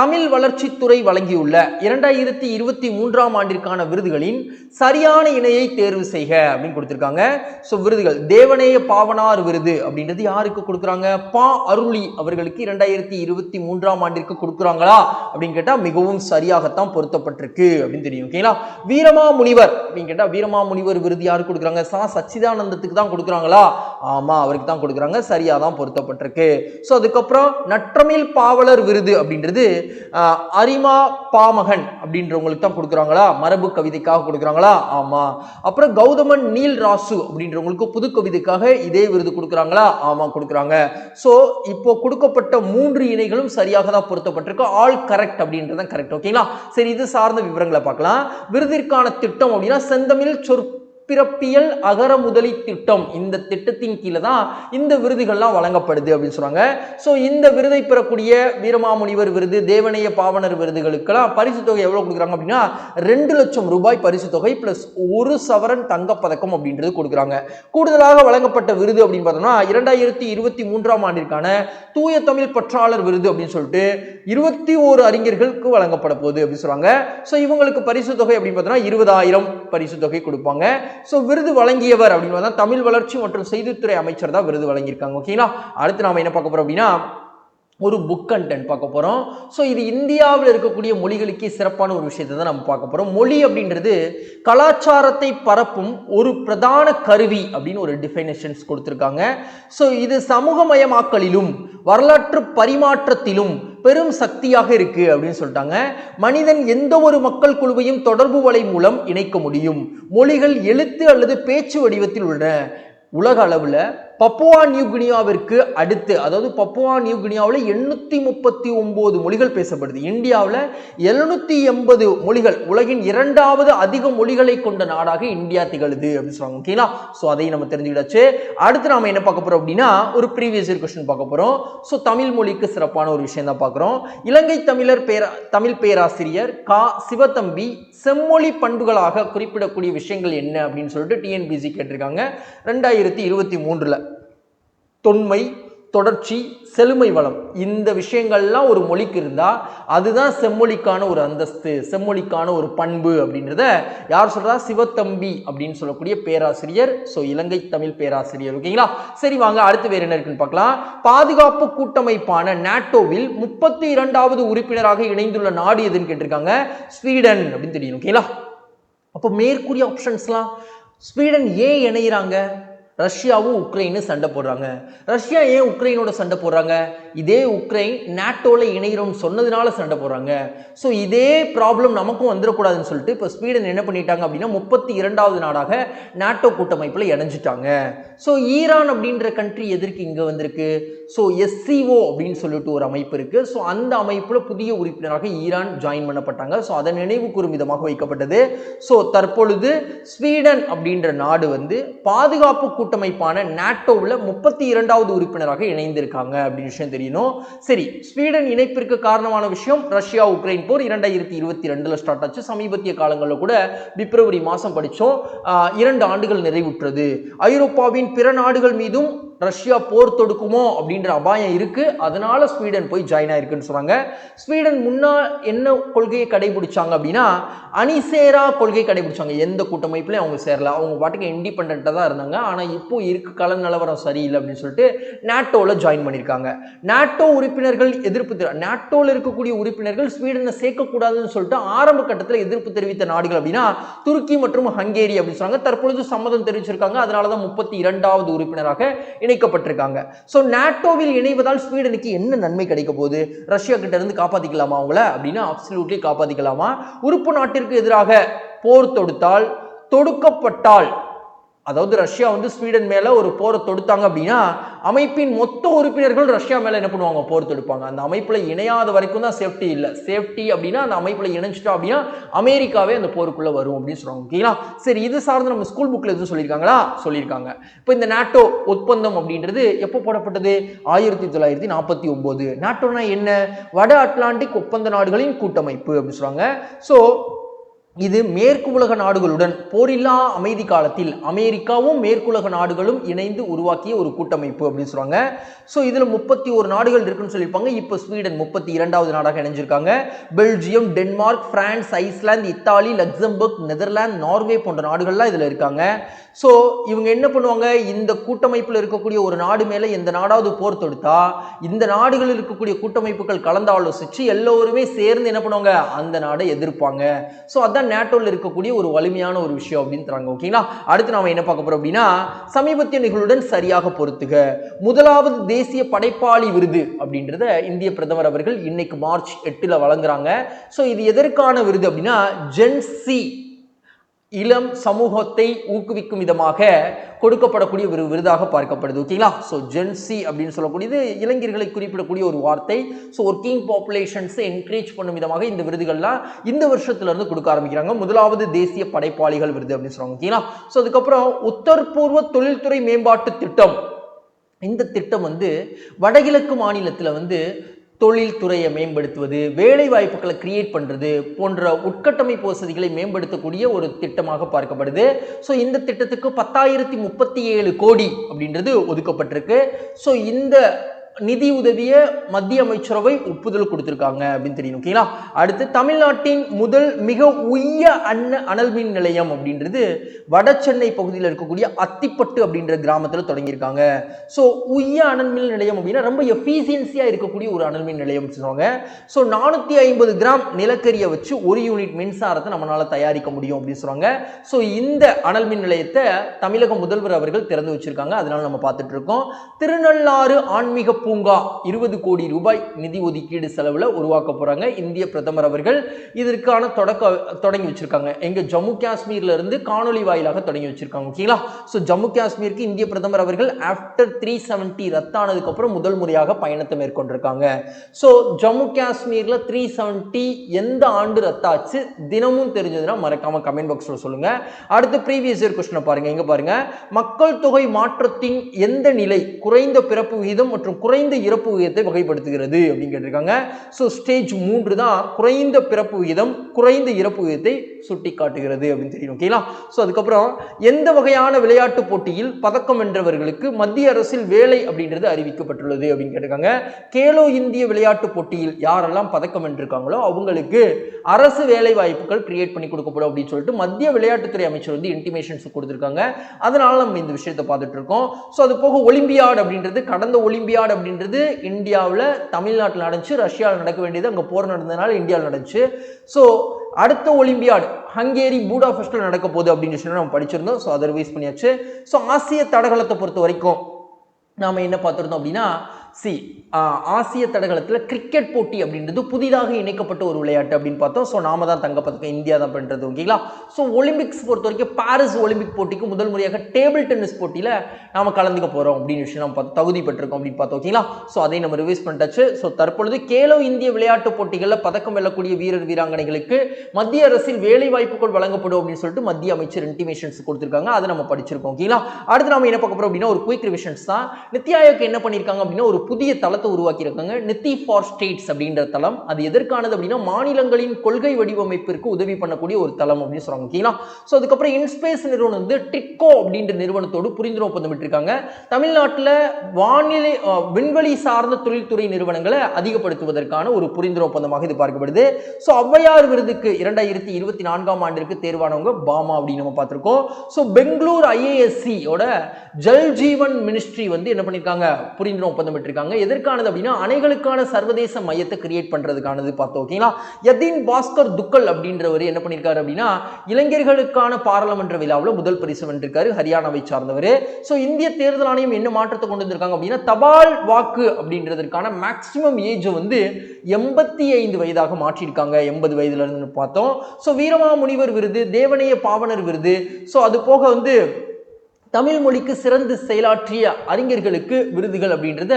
தமிழ் வளர்ச்சித்துறை வழங்கியுள்ள 2023ஆம் ஆண்டிற்கான விருதுகளின் சரியான இணையை தேர்வு செய்க அப்படின்னு கொடுத்திருக்காங்க. சோ விருதுகள் தேவநேய பாவனார் விருது அப்படின்றது யாருக்கு கொடுக்குறாங்க? பா அருளி அவர்களுக்கு 2023ஆம் ஆண்டிற்கு கொடுக்குறாங்களா அப்படின்னு கேட்டா மிகவும் சரியாகத்தான் பொருத்தப்பட்டிருக்கு அப்படின்னு தெரியும். ஓகேங்களா? வீரமா முனிவர் அப்படின்னு கேட்டா வீரமா முனிவர் விருது யாருக்கு கொடுக்குறாங்க? சச்சிதானந்தத்துக்கு தான் கொடுக்குறாங்களா? ஆமா, அவருக்கு தான் கொடுக்குறாங்க. சரியா தான் பொருத்தப்பட்டிருக்கு. சோ அதுக்கப்புறம் நற்றமிழ் பாவலர் விருது அப்படின்றது அரிமா பாமகன் அப்படின்றவங்களுக்கு தான் கொடுக்குறாங்களா? மரபு கவிதைக்காக கொடுக்குறாங்களா? ஆமா. அப்புறம் கௌதமன் நீல் ராசு அப்படின்றவங்களுக்கு புது கவிதைக்காக இதே விருது கொடுக்குறாங்களா? ஆமா, கொடுக்குறாங்க. சோ இப்போ கொடுக்கப்பட்ட 3 இணைகளும் சரியாக தான் பொருத்தப்பட்டிருக்கு. ஆல் கரெக்ட் அப்படின்றதான் கரெக்ட். ஓகேங்களா? சரி, இது சார்ந்த விவரங்களை பார்க்கலாம். விருதிற்கான திட்டம் அப்படின்னா செந்தமிழ் பிறப்பியல் அகர முதலி திட்டம், இந்த திட்டத்தின் கீழே தான் இந்த விருதுகள்லாம் வழங்கப்படுது அப்படின்னு சொல்றாங்க. ஸோ இந்த விருதை பெறக்கூடிய வீரமாமுனிவர் விருது, தேவனைய பாவனர் விருதுகளுக்கெல்லாம் பரிசு தொகை எவ்வளவு கொடுக்குறாங்க அப்படின்னா 2 லட்சம் ரூபாய் பரிசு தொகை பிளஸ் 1 சவரன் தங்கப்பதக்கம் அப்படின்றது கொடுக்குறாங்க. கூடுதலாக வழங்கப்பட்ட விருது அப்படின்னு பார்த்தோம்னா 2023ஆம் ஆண்டிற்கான தூய தமிழ் பற்றாளர் விருது அப்படின்னு சொல்லிட்டு 21 அறிஞர்களுக்கு வழங்கப்பட போகுது அப்படின்னு சொல்றாங்க. ஸோ இவங்களுக்கு பரிசு தொகை அப்படின்னு பார்த்தோம்னா 20,000 பரிசு தொகை கொடுப்பாங்க. சோ விருது வழங்கியவர் அப்படின்னு தமிழ் வளர்ச்சி மற்றும் செய்தித்துறை அமைச்சர் தான் விருது வழங்கியிருக்காங்க. ஓகேங்களா, அடுத்து நாம என்ன பார்க்க போறோம் அப்படின்னா ஒரு புக் கண்டென்ட் பார்க்க போறோம். ஸோ இது இந்தியாவில் இருக்கக்கூடிய மொழிகளுக்கே சிறப்பான ஒரு விஷயத்தை தான் நம்ம பார்க்க போறோம். மொழி அப்படின்றது கலாச்சாரத்தை பரப்பும் ஒரு பிரதான கருவி அப்படின்னு ஒரு டிஃபைனேஷன்ஸ் கொடுத்திருக்காங்க. ஸோ இது சமூகமயமாக்கலிலும் வரலாற்று பரிமாற்றத்திலும் பெரும் சக்தியாக இருக்கு அப்படின்னு சொல்லிட்டாங்க. மனிதன் எந்த ஒரு மக்கள் குழுவையும் தொடர்பு வலை மூலம் இணைக்க முடியும். மொழிகள் எழுத்து அல்லது பேச்சு வடிவத்தில் உள்ளன. உலக அளவுல பப்புவா நியூ கினியாவிற்கு அடுத்து, அதாவது பப்புவா நியூ கினியாவில் 839 மொழிகள் பேசப்படுது. இந்தியாவில் 780 மொழிகள், உலகின் 2வது அதிக மொழிகளை கொண்ட நாடாக இந்தியா திகழுது அப்படின்னு சொல்றாங்க. ஓகேங்களா, ஸோ அதையும் நம்ம தெரிஞ்சுக்கிட்டாச்சு. அடுத்து நாம என்ன பார்க்க போறோம் அப்படின்னா ஒரு ப்ரீவியஸ் இயர் கொஸ்டின் பார்க்க போறோம். ஸோ தமிழ் மொழிக்கு சிறப்பான ஒரு விஷயம் தான் பார்க்குறோம். இலங்கை தமிழ் பேராசிரியர் கா சிவத்தம்பி செம்மொழி பண்புகளாக குறிப்பிடக்கூடிய விஷயங்கள் என்ன அப்படின்னு சொல்லிட்டு டிஎன்பிசி கேட்டிருக்காங்க 2023ல. தொன்மை, தொடர்ச்சி, செழுமை வளம், இந்த விஷயங்கள்லாம் ஒரு மொழிக்கு இருந்தா அதுதான் செம்மொழிக்கான ஒரு அந்தஸ்து, செம்மொழிக்கான ஒரு பண்பு அப்படின்றத யார் சொல்றா? சிவத்தம்பி அப்படின்னு சொல்லக்கூடிய பேராசிரியர். ஸோ இலங்கை தமிழ் பேராசிரியர். ஓகேங்களா, சரி வாங்க அடுத்து வேற என்ன இருக்குன்னு பார்க்கலாம். பாதுகாப்பு கூட்டமைப்பான நாட்டோவில் 32வது உறுப்பினராக இணைந்துள்ள நாடு எதுன்னு கேட்டிருக்காங்க. ஸ்வீடன் அப்படின்னு தெரியும். ஓகேங்களா, அப்போ மேற்கூறிய ஆப்ஷன்ஸ்லாம் ஸ்வீடன் ஏன் இணைகிறாங்க? ரஷ்யாவும் உக்ரைனும் சண்டை போடுறாங்க. ரஷ்யா ஏன் உக்ரைனோட சண்டை போடுறாங்க? இதே உக்ரைன் நாட்டோல இணைகிறோம்னு சொன்னதுனால சண்டை போடுறாங்க. ஸோ இதே ப்ராப்ளம் நமக்கும் வந்துடக்கூடாதுன்னு சொல்லிட்டு இப்போ ஸ்வீடன் என்ன பண்ணிட்டாங்க அப்படின்னா 32வது நாடாக நாட்டோ கூட்டமைப்பில் இணைஞ்சிட்டாங்க. ஸோ ஈரான் அப்படின்ற கண்ட்ரி எதற்கு இங்கே வந்திருக்கு? ஸோ எஸ்சிஓ அப்படின்னு சொல்லிட்டு ஒரு அமைப்பு இருக்கு. ஸோ அந்த அமைப்பில் புதிய உறுப்பினராக ஈரான் ஜாயின் பண்ணப்பட்டாங்க. ஸோ அதை நினைவு கூறும் விதமாக வைக்கப்பட்டது. ஸோ தற்பொழுது ஸ்வீடன் அப்படின்ற நாடு பாதுகாப்பு கூட்டமைப்பான நாட்டோவில் 32வது உறுப்பினராக இணைந்திருக்காங்க அப்படின்னு விஷயம் தெரியணும். சரி, ஸ்வீடன் இணைப்பிற்கு காரணமான விஷயம் ரஷ்யா உக்ரைன் போர் 2022ல ஸ்டார்ட் ஆச்சு. சமீபத்திய காலங்களில் கூட பிப்ரவரி மாதம் படித்தோம். 2 ஆண்டுகள் நிறைவுற்றது. ஐரோப்பாவின் பிற நாடுகள் மீதும் ரஷ்யா போர் தொடுக்குமோ அப்படின்ற அபாயம் இருக்கு. அதனால ஸ்வீடன் போய் ஜாயின் ஆயிருக்குன்னு சொல்றாங்க. ஸ்வீடன் முன்னால் என்ன கொள்கையை கடைபிடிச்சாங்க அப்படின்னா அணிசேரா கொள்கை கடைபிடிச்சாங்க. எந்த கூட்டமைப்புலையும் அவங்க சேரல, அவங்க பாட்டுக்கு இண்டிபெண்டா தான் இருந்தாங்க. ஆனா இப்போ இருக்கு கள நிலவரம் சரியில்லை அப்படின்னு சொல்லிட்டு நாட்டோல ஜாயின் பண்ணியிருக்காங்க. நாட்டோ உறுப்பினர்கள் நாட்டோல இருக்கக்கூடிய உறுப்பினர்கள் ஸ்வீடனை சேர்க்கக்கூடாதுன்னு சொல்லிட்டு ஆரம்ப கட்டத்தில் எதிர்ப்பு தெரிவித்த நாடுகள் அப்படின்னா துருக்கி மற்றும் ஹங்கேரி அப்படின்னு சொன்னாங்க. தற்பொழுது சம்மதம் தெரிவிச்சிருக்காங்க. அதனாலதான் 32வது உறுப்பினராக இணைக்கப்பட்டிருக்காங்க. சோ நாட்டோவில் இணைவதால் ஸ்வீடனுக்கு என்ன நன்மை கிடைக்க போகுது? ரஷ்யா கிட்ட இருந்து காப்பாத்திக்கலாமா அவங்கள அப்படின்னா அப்சல்யூட்லி காப்பாத்திக்கலாமா? உறுப்பு நாட்டிற்கு எதிராக போர் தொடுக்கப்பட்டால், அதாவது ரஷ்யா ஸ்வீடன் மேல ஒரு போரை தொடுத்தாங்க அப்படின்னா அமைப்பின் மொத்த உறுப்பினர்கள் ரஷ்யா மேல என்ன பண்ணுவாங்க? போர் தொடுப்பாங்க. அந்த அமைப்புல இணையாத வரைக்கும் தான் சேஃப்டி இல்லை. சேஃப்டி அப்படின்னா அந்த அமைப்புல இணைஞ்சிட்டோம் அப்படின்னா அமெரிக்காவே அந்த போருக்குள்ள வரும் அப்படின்னு சொல்றாங்க. ஓகேங்களா, சரி, இது சார்ந்து நம்ம ஸ்கூல் புக்ல எதுவும் சொல்லியிருக்காங்களா? சொல்லியிருக்காங்க. இப்போ இந்த நாட்டோ ஒப்பந்தம் அப்படின்றது எப்போ போடப்பட்டது? 1949. நாட்டோனா என்ன? வட அட்லாண்டிக் ஒப்பந்த நாடுகளின் கூட்டமைப்பு அப்படின்னு சொல்றாங்க. ஸோ இது மேற்கு உலக நாடுகளுடன் போரில்லா அமைதி காலத்தில் அமெரிக்காவும் மேற்குலக நாடுகளும் இணைந்து உருவாக்கிய ஒரு கூட்டமைப்பு அப்படின்னு சொல்றாங்க. ஸோ இதுல 31 நாடுகள் இருக்குன்னு சொல்லியிருப்பாங்க. இப்போ ஸ்வீடன் 32வது நாடாக இணைஞ்சிருக்காங்க. Belgium, Denmark, France, Iceland, Italy, Luxembourg, Netherlands, Norway போன்ற நாடுகள்லாம் இதுல இருக்காங்க. ஸோ இவங்க என்ன பண்ணுவாங்க? இந்த கூட்டமைப்பில் இருக்கக்கூடிய ஒரு நாடு மேல எந்த நாடாவது போர் தொடுத்தா இந்த நாடுகளில் இருக்கக்கூடிய கூட்டமைப்புகள் கலந்து ஆலோசிச்சு எல்லோருமே சேர்ந்து என்ன பண்ணுவாங்க? அந்த நாடை எதிர்ப்பாங்க. ஸோ அதான் நாட்டோல இருக்கக்கூடிய ஒரு வலிமையான ஒரு விஷயம் அப்படின்னு தராங்க. ஓகேங்களா, அடுத்து நாம என்ன பார்க்க போறோம் அப்படின்னா சமீபத்திய நிகழ்வுடன் சரியாக பொருத்துக. முதலாவது தேசிய படைப்பாளி விருது அப்படின்றத இந்திய பிரதமர் அவர்கள் இன்னைக்கு மார்ச் 8ல வழங்குறாங்க. ஸோ இது எதற்கான விருது அப்படின்னா ஜென்சி இளம் சமூகத்தை ஊக்குவிக்கும் விதமாக கொடுக்கப்படக்கூடிய ஒரு விருதாக பார்க்கப்படுது. ஓகேங்களா? ஸோ ஜென்சி அப்படின்னு சொல்லக்கூடியது இளைஞர்களை குறிப்பிடக்கூடிய ஒரு வார்த்தை. ஸோ ஒர்க்கிங் பாப்புலேஷன்ஸை என்கரேஜ் பண்ணும் விதமாக இந்த விருதுகள்லாம் இந்த வருஷத்துல இருந்து கொடுக்க ஆரம்பிக்கிறாங்க. முதலாவது தேசிய படைப்பாளிகள் விருது அப்படின்னு சொல்லுவாங்க. ஓகேங்களா? ஸோ அதுக்கப்புறம் உத்தரப்பூர்வ தொழில்துறை மேம்பாட்டு திட்டம். இந்த திட்டம் வந்து வடகிழக்கு மாநிலத்தில் வந்து தொழில் துறையை மேம்படுத்துவது, வேலை வாய்ப்புகளை கிரியேட் பண்றது போன்ற உட்கட்டமைப்பு வசதிகளை மேம்படுத்தக்கூடிய ஒரு திட்டமாக பார்க்கப்படுது. ஸோ இந்த திட்டத்துக்கு 10,037 கோடி அப்படின்றது ஒதுக்கப்பட்டிருக்கு. ஸோ இந்த நிதி உதவிய மத்திய அமைச்சரவை ஒப்புதல் கொடுத்திருக்காங்க அப்படின்னு தெரியும். ஓகேங்களா? அடுத்து தமிழ்நாட்டின் முதல் மிக உய்ய அனல் மின் நிலையம் அப்படின்றது வட சென்னை பகுதியில் இருக்கக்கூடிய அத்திப்பட்டு அப்படின்ற கிராமத்தில் தொடங்கியிருக்காங்க. ஸோ உய்ய அனல் மின் நிலையம் அப்படின்னா ரொம்ப எஃபிசியன்சியா இருக்கக்கூடிய ஒரு அனல் மின் நிலையம் சொல்லுவாங்க. ஸோ 450 கிராம் நிலக்கரியை வச்சு 1 யூனிட் மின்சாரத்தை நம்மளால தயாரிக்க முடியும் அப்படின்னு சொல்றாங்க. ஸோ இந்த அனல் மின் நிலையத்தை தமிழக முதல்வர் அவர்கள் திறந்து வச்சிருக்காங்க. அதனால நம்ம பார்த்துட்டு இருக்கோம். திருநள்ளாறு ஆன்மீக பூங்கா 20 கோடி ரூபாய் நிதி ஒதுக்கீடு செலவுல உருவாக்க போறாங்க இந்திய பிரதமர் அவர்கள். இதற்கான தொடங்கி வச்சிருக்காங்க. எங்க ஜம்மு காஷ்மீர்ல இருந்து காணொலி வாயிலாக தொடங்கி வச்சிருக்காங்க. ஓகேங்களா? சோ ஜம்மு காஷ்மீருக்கு இந்திய பிரதமர் அவர்கள் ஆஃப்டர் 370 ரத்தானதுக்கு அப்புறம் முதல் முறையாக பயணத்தை மேற்கொண்டிருக்காங்க. சோ ஜம்மு காஷ்மீர்ல 370 எந்த ஆண்டு ரத்தாச்சு தினமும் தெரிஞ்சதுன்னா மறக்காம கமெண்ட் பாக்ஸ்ல சொல்லுங்க. அடுத்து ப்ரீவியஸ் இயர் क्वेश्चन பாருங்க. எங்க பாருங்க, மக்கள் தொகை மாற்றத்தின் எந்த நிலை குறைந்த பிறப்பு விகிதம் மற்றும் குறைந்த இறப்பு விகிதத்தை வகைப்படுத்துகிறது அப்படின்னு கேட்டிருக்காங்க. சோ ஸ்டேஜ் 3 தான் குறைந்த பிறப்பு விகிதம் குறைந்த இறப்பு விகிதத்தை சுட்டி காட்டுகிறது அப்படின்னு தெரியும். ஓகேங்களா? சோ அதுக்கப்புறம் எந்த வகையான விளையாட்டு போட்டியில் பதக்கம் வென்றவர்களுக்கு மத்திய அரசில் வேலை அப்படின்றது அறிவிக்கப்பட்டுள்ளது அப்படின்னு கேட்டிருக்காங்க. கேலோ இந்திய விளையாட்டு போட்டியில் யாரெல்லாம் பதக்கம் வென்றிருக்காங்களோ அவங்களுக்கு அரசு வேலை வாய்ப்புகள் கிரியேட் பண்ணி கொடுக்கப்படும் அப்படின்னு சொல்லிட்டு மத்திய விளையாட்டுத்துறை அமைச்சர் வந்து இன்டிமேஷன்ஸ் கொடுத்திருக்காங்க. அதனால நம்ம இந்த விஷயத்தை பார்த்துட்டு இருக்கோம். சோ அது போக ஒலிம்பியாட் அப்படின்றது, கடந்த ஒலிம்பியாட் அப்படின்றது இந்தியாவில் தமிழ்நாட்டில் நடந்துச்சு, ரஷ்யாவில் நடக்க வேண்டியது அங்கே போர் நடந்ததுனால இந்தியாவில் நடந்துச்சு. ஸோ அடுத்த ஒலிம்பியாட் ஹங்கேரி பூடாபெஸ்ட்ல நடக்க போகுது அப்படின்னு சொல்லி நம்ம படிச்சிருந்தோம். ஸோ அதை ரிவைஸ் பண்ணியாச்சு. ஸோ ஆசிய தடகளத்தை பொறுத்த வரைக்கும் நாம என்ன பார்த்திருந்தோம் அப்படின்னா, ஆசிய தடகளத்தில் கிரிக்கெட் போட்டி அப்படின்றது புதிதாக இணைக்கப்பட்ட ஒரு விளையாட்டு அப்படின்னு பார்த்தோம். ஸோ நாம தான் தங்கப்பதக்கம் இந்தியா தான் பண்றது. ஓகேங்களா? ஸோ ஒலிம்பிக்ஸ் பொறுத்த வரைக்கும் பாரிஸ் ஒலிம்பிக் போட்டிக்கு முதல் முறையாக டேபிள் டென்னிஸ் போட்டியில நாம கலந்துக்க போறோம் அப்படின்னு விஷயம் நம்ம தகுதி பெற்றிருக்கோம் அப்படின்னு பார்த்தோம். ஓகேங்களா? ஸோ அதை நம்ம ரிவைஸ் பண்ணிட்டாச்சு. ஸோ தற்பொழுது கேலோ இந்திய விளையாட்டு போட்டிகளில் பதக்கம் வெல்லக்கூடிய வீரர் வீராங்கனைகளுக்கு மத்திய அரசில் வேலை வாய்ப்புகள் வழங்கப்படும் அப்படின்னு சொல்லிட்டு மத்திய அமைச்சர் இன்டிமேஷன்ஸ் கொடுத்திருக்காங்க. அதை நம்ம படிச்சிருக்கோம். ஓகேங்களா? அடுத்து நாம என்ன பார்க்க போறோம் அப்படின்னா ஒரு குயிக் ரிவிஷன்ஸ் தான். நித்தி ஆயோக் என்ன பண்ணிருக்காங்க அப்படின்னா ஒரு புதிய தளத்தை உருவாக்கி இருக்காங்க, நித்தி ஃபார் ஸ்டேட்ஸ் அப்படின்ற தளம். அது எதற்கானது அப்படின்னா மாநிலங்களின் கொள்கை வடிவமைப்பிற்கு உதவி பண்ணக்கூடிய ஒரு தளம் அப்படின்னு சொல்றாங்க. ஓகேங்களா? சோ அதுக்கப்புறம் இன்ஸ்பேஸ் நிறுவனம் வந்து டிட்கோ அப்படின்ற நிறுவனத்தோடு புரிந்துணர்வு ஒப்பந்தம் விட்டிருக்காங்க. தமிழ்நாட்டில் வானிலை விண்வெளி சார்ந்த தொழில்துறை நிறுவனங்களை அதிகப்படுத்துவதற்கான ஒரு புரிந்துணர்வு ஒப்பந்தமாக இது பார்க்கப்படுது. சோ ஔவையார் விருதுக்கு 2024ஆம் ஆண்டிற்கு தேர்வானவங்க பாமா அப்படின்னு நம்ம பார்த்திருக்கோம். சோ பெங்களூர் ஐஏஎஸ்சி ஓட ஜல் ஜீவன் மினிஸ்ட்ரி வந்து என்ன பண்ணிருக்காங்க, புரிந்துணர்வு ஒப்பந்தம் விட்டிருக்காங்க. எதற்கானது அப்படின்னா அணைகளுக்கான சர்வதேச மையத்தை கிரியேட் பண்றதுக்கானது பார்த்தோம். ஓகேங்களா? யதீன் பாஸ்கர் துக்கல் அப்படின்றவர் என்ன பண்ணிருக்காரு அப்படின்னா இளைஞர்களுக்கான பாராளுமன்ற விழாவில் முதல் பரிசு வென்றிருக்காரு, ஹரியானாவை சார்ந்தவர். சோ இந்திய தேர்தல் ஆணையம் என்ன மாற்றத்தை கொண்டு வந்திருக்காங்க அப்படின்னா தபால் வாக்கு அப்படின்றதுக்கான மேக்சிமம் ஏஜ் வந்து 85 வயதாக மாற்றிருக்காங்க, 80 வயதுல இருந்து பார்த்தோம். சோ வீரமாமுனிவர் விருது, தேவனைய பாவனர் விருது, சோ அது போக வந்து தமிழ் மொழிக்கு சிறந்து செயலாற்றிய அறிஞர்களுக்கு விருதுகள் அப்படின்றத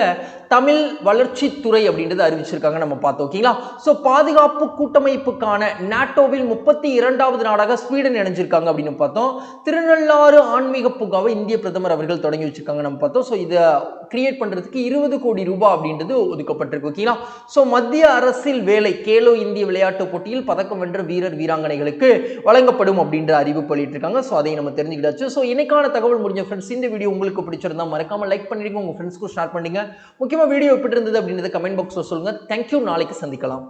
தமிழ் வளர்ச்சித்துறை அப்படின்றத அறிவிச்சிருக்காங்க நம்ம பார்த்தோம். ஓகேங்களா? சோ பாதுகாப்பு கூட்டமைப்புக்கான நாட்டோவில் 32வது நாடாக ஸ்வீடன் இணைஞ்சிருக்காங்க அப்படின்னு பார்த்தோம். திருநள்ளாறு ஆன்மீக பூங்காவை இந்திய பிரதமர் அவர்கள் தொடங்கி வச்சிருக்காங்க நம்ம பார்த்தோம். சோ இதை கிரியேட் பண்றதுக்கு 20 கோடி ரூபாய் அப்படின்றது ஒதுக்கப்பட்டிருக்கு. ஓகேங்களா? சோ மத்திய அரசில் வேலை கேலோ இந்திய விளையாட்டு போட்டியில் பதக்கம் வென்ற வீரர் வீராங்கனைகளுக்கு வழங்கப்படும் அப்படின்ற அறிவிப்பு வெளியிட்டிருக்காங்க. சோ அதை நம்ம தெரிஞ்சுக்கிட்டாச்சு. சோ இன்னைக்கான தகவல் முடிஞ்ச ஃப்ரெண்ட்ஸ், இந்த வீடியோ உங்களுக்கு பிடிச்சிருந்தா மறக்காம லைக் பண்ணிடுங்க, உங்க ஃப்ரெண்ட்ஸ்க்கு ஷேர் பண்ணுங்க. முக்கியமா வீடியோ எப்படி இருந்தது அப்படின்றத கமெண்ட் பாக்ஸ்ல சொல்லுங்க. தேங்க்யூ. நாளைக்கு சந்திக்கலாம்.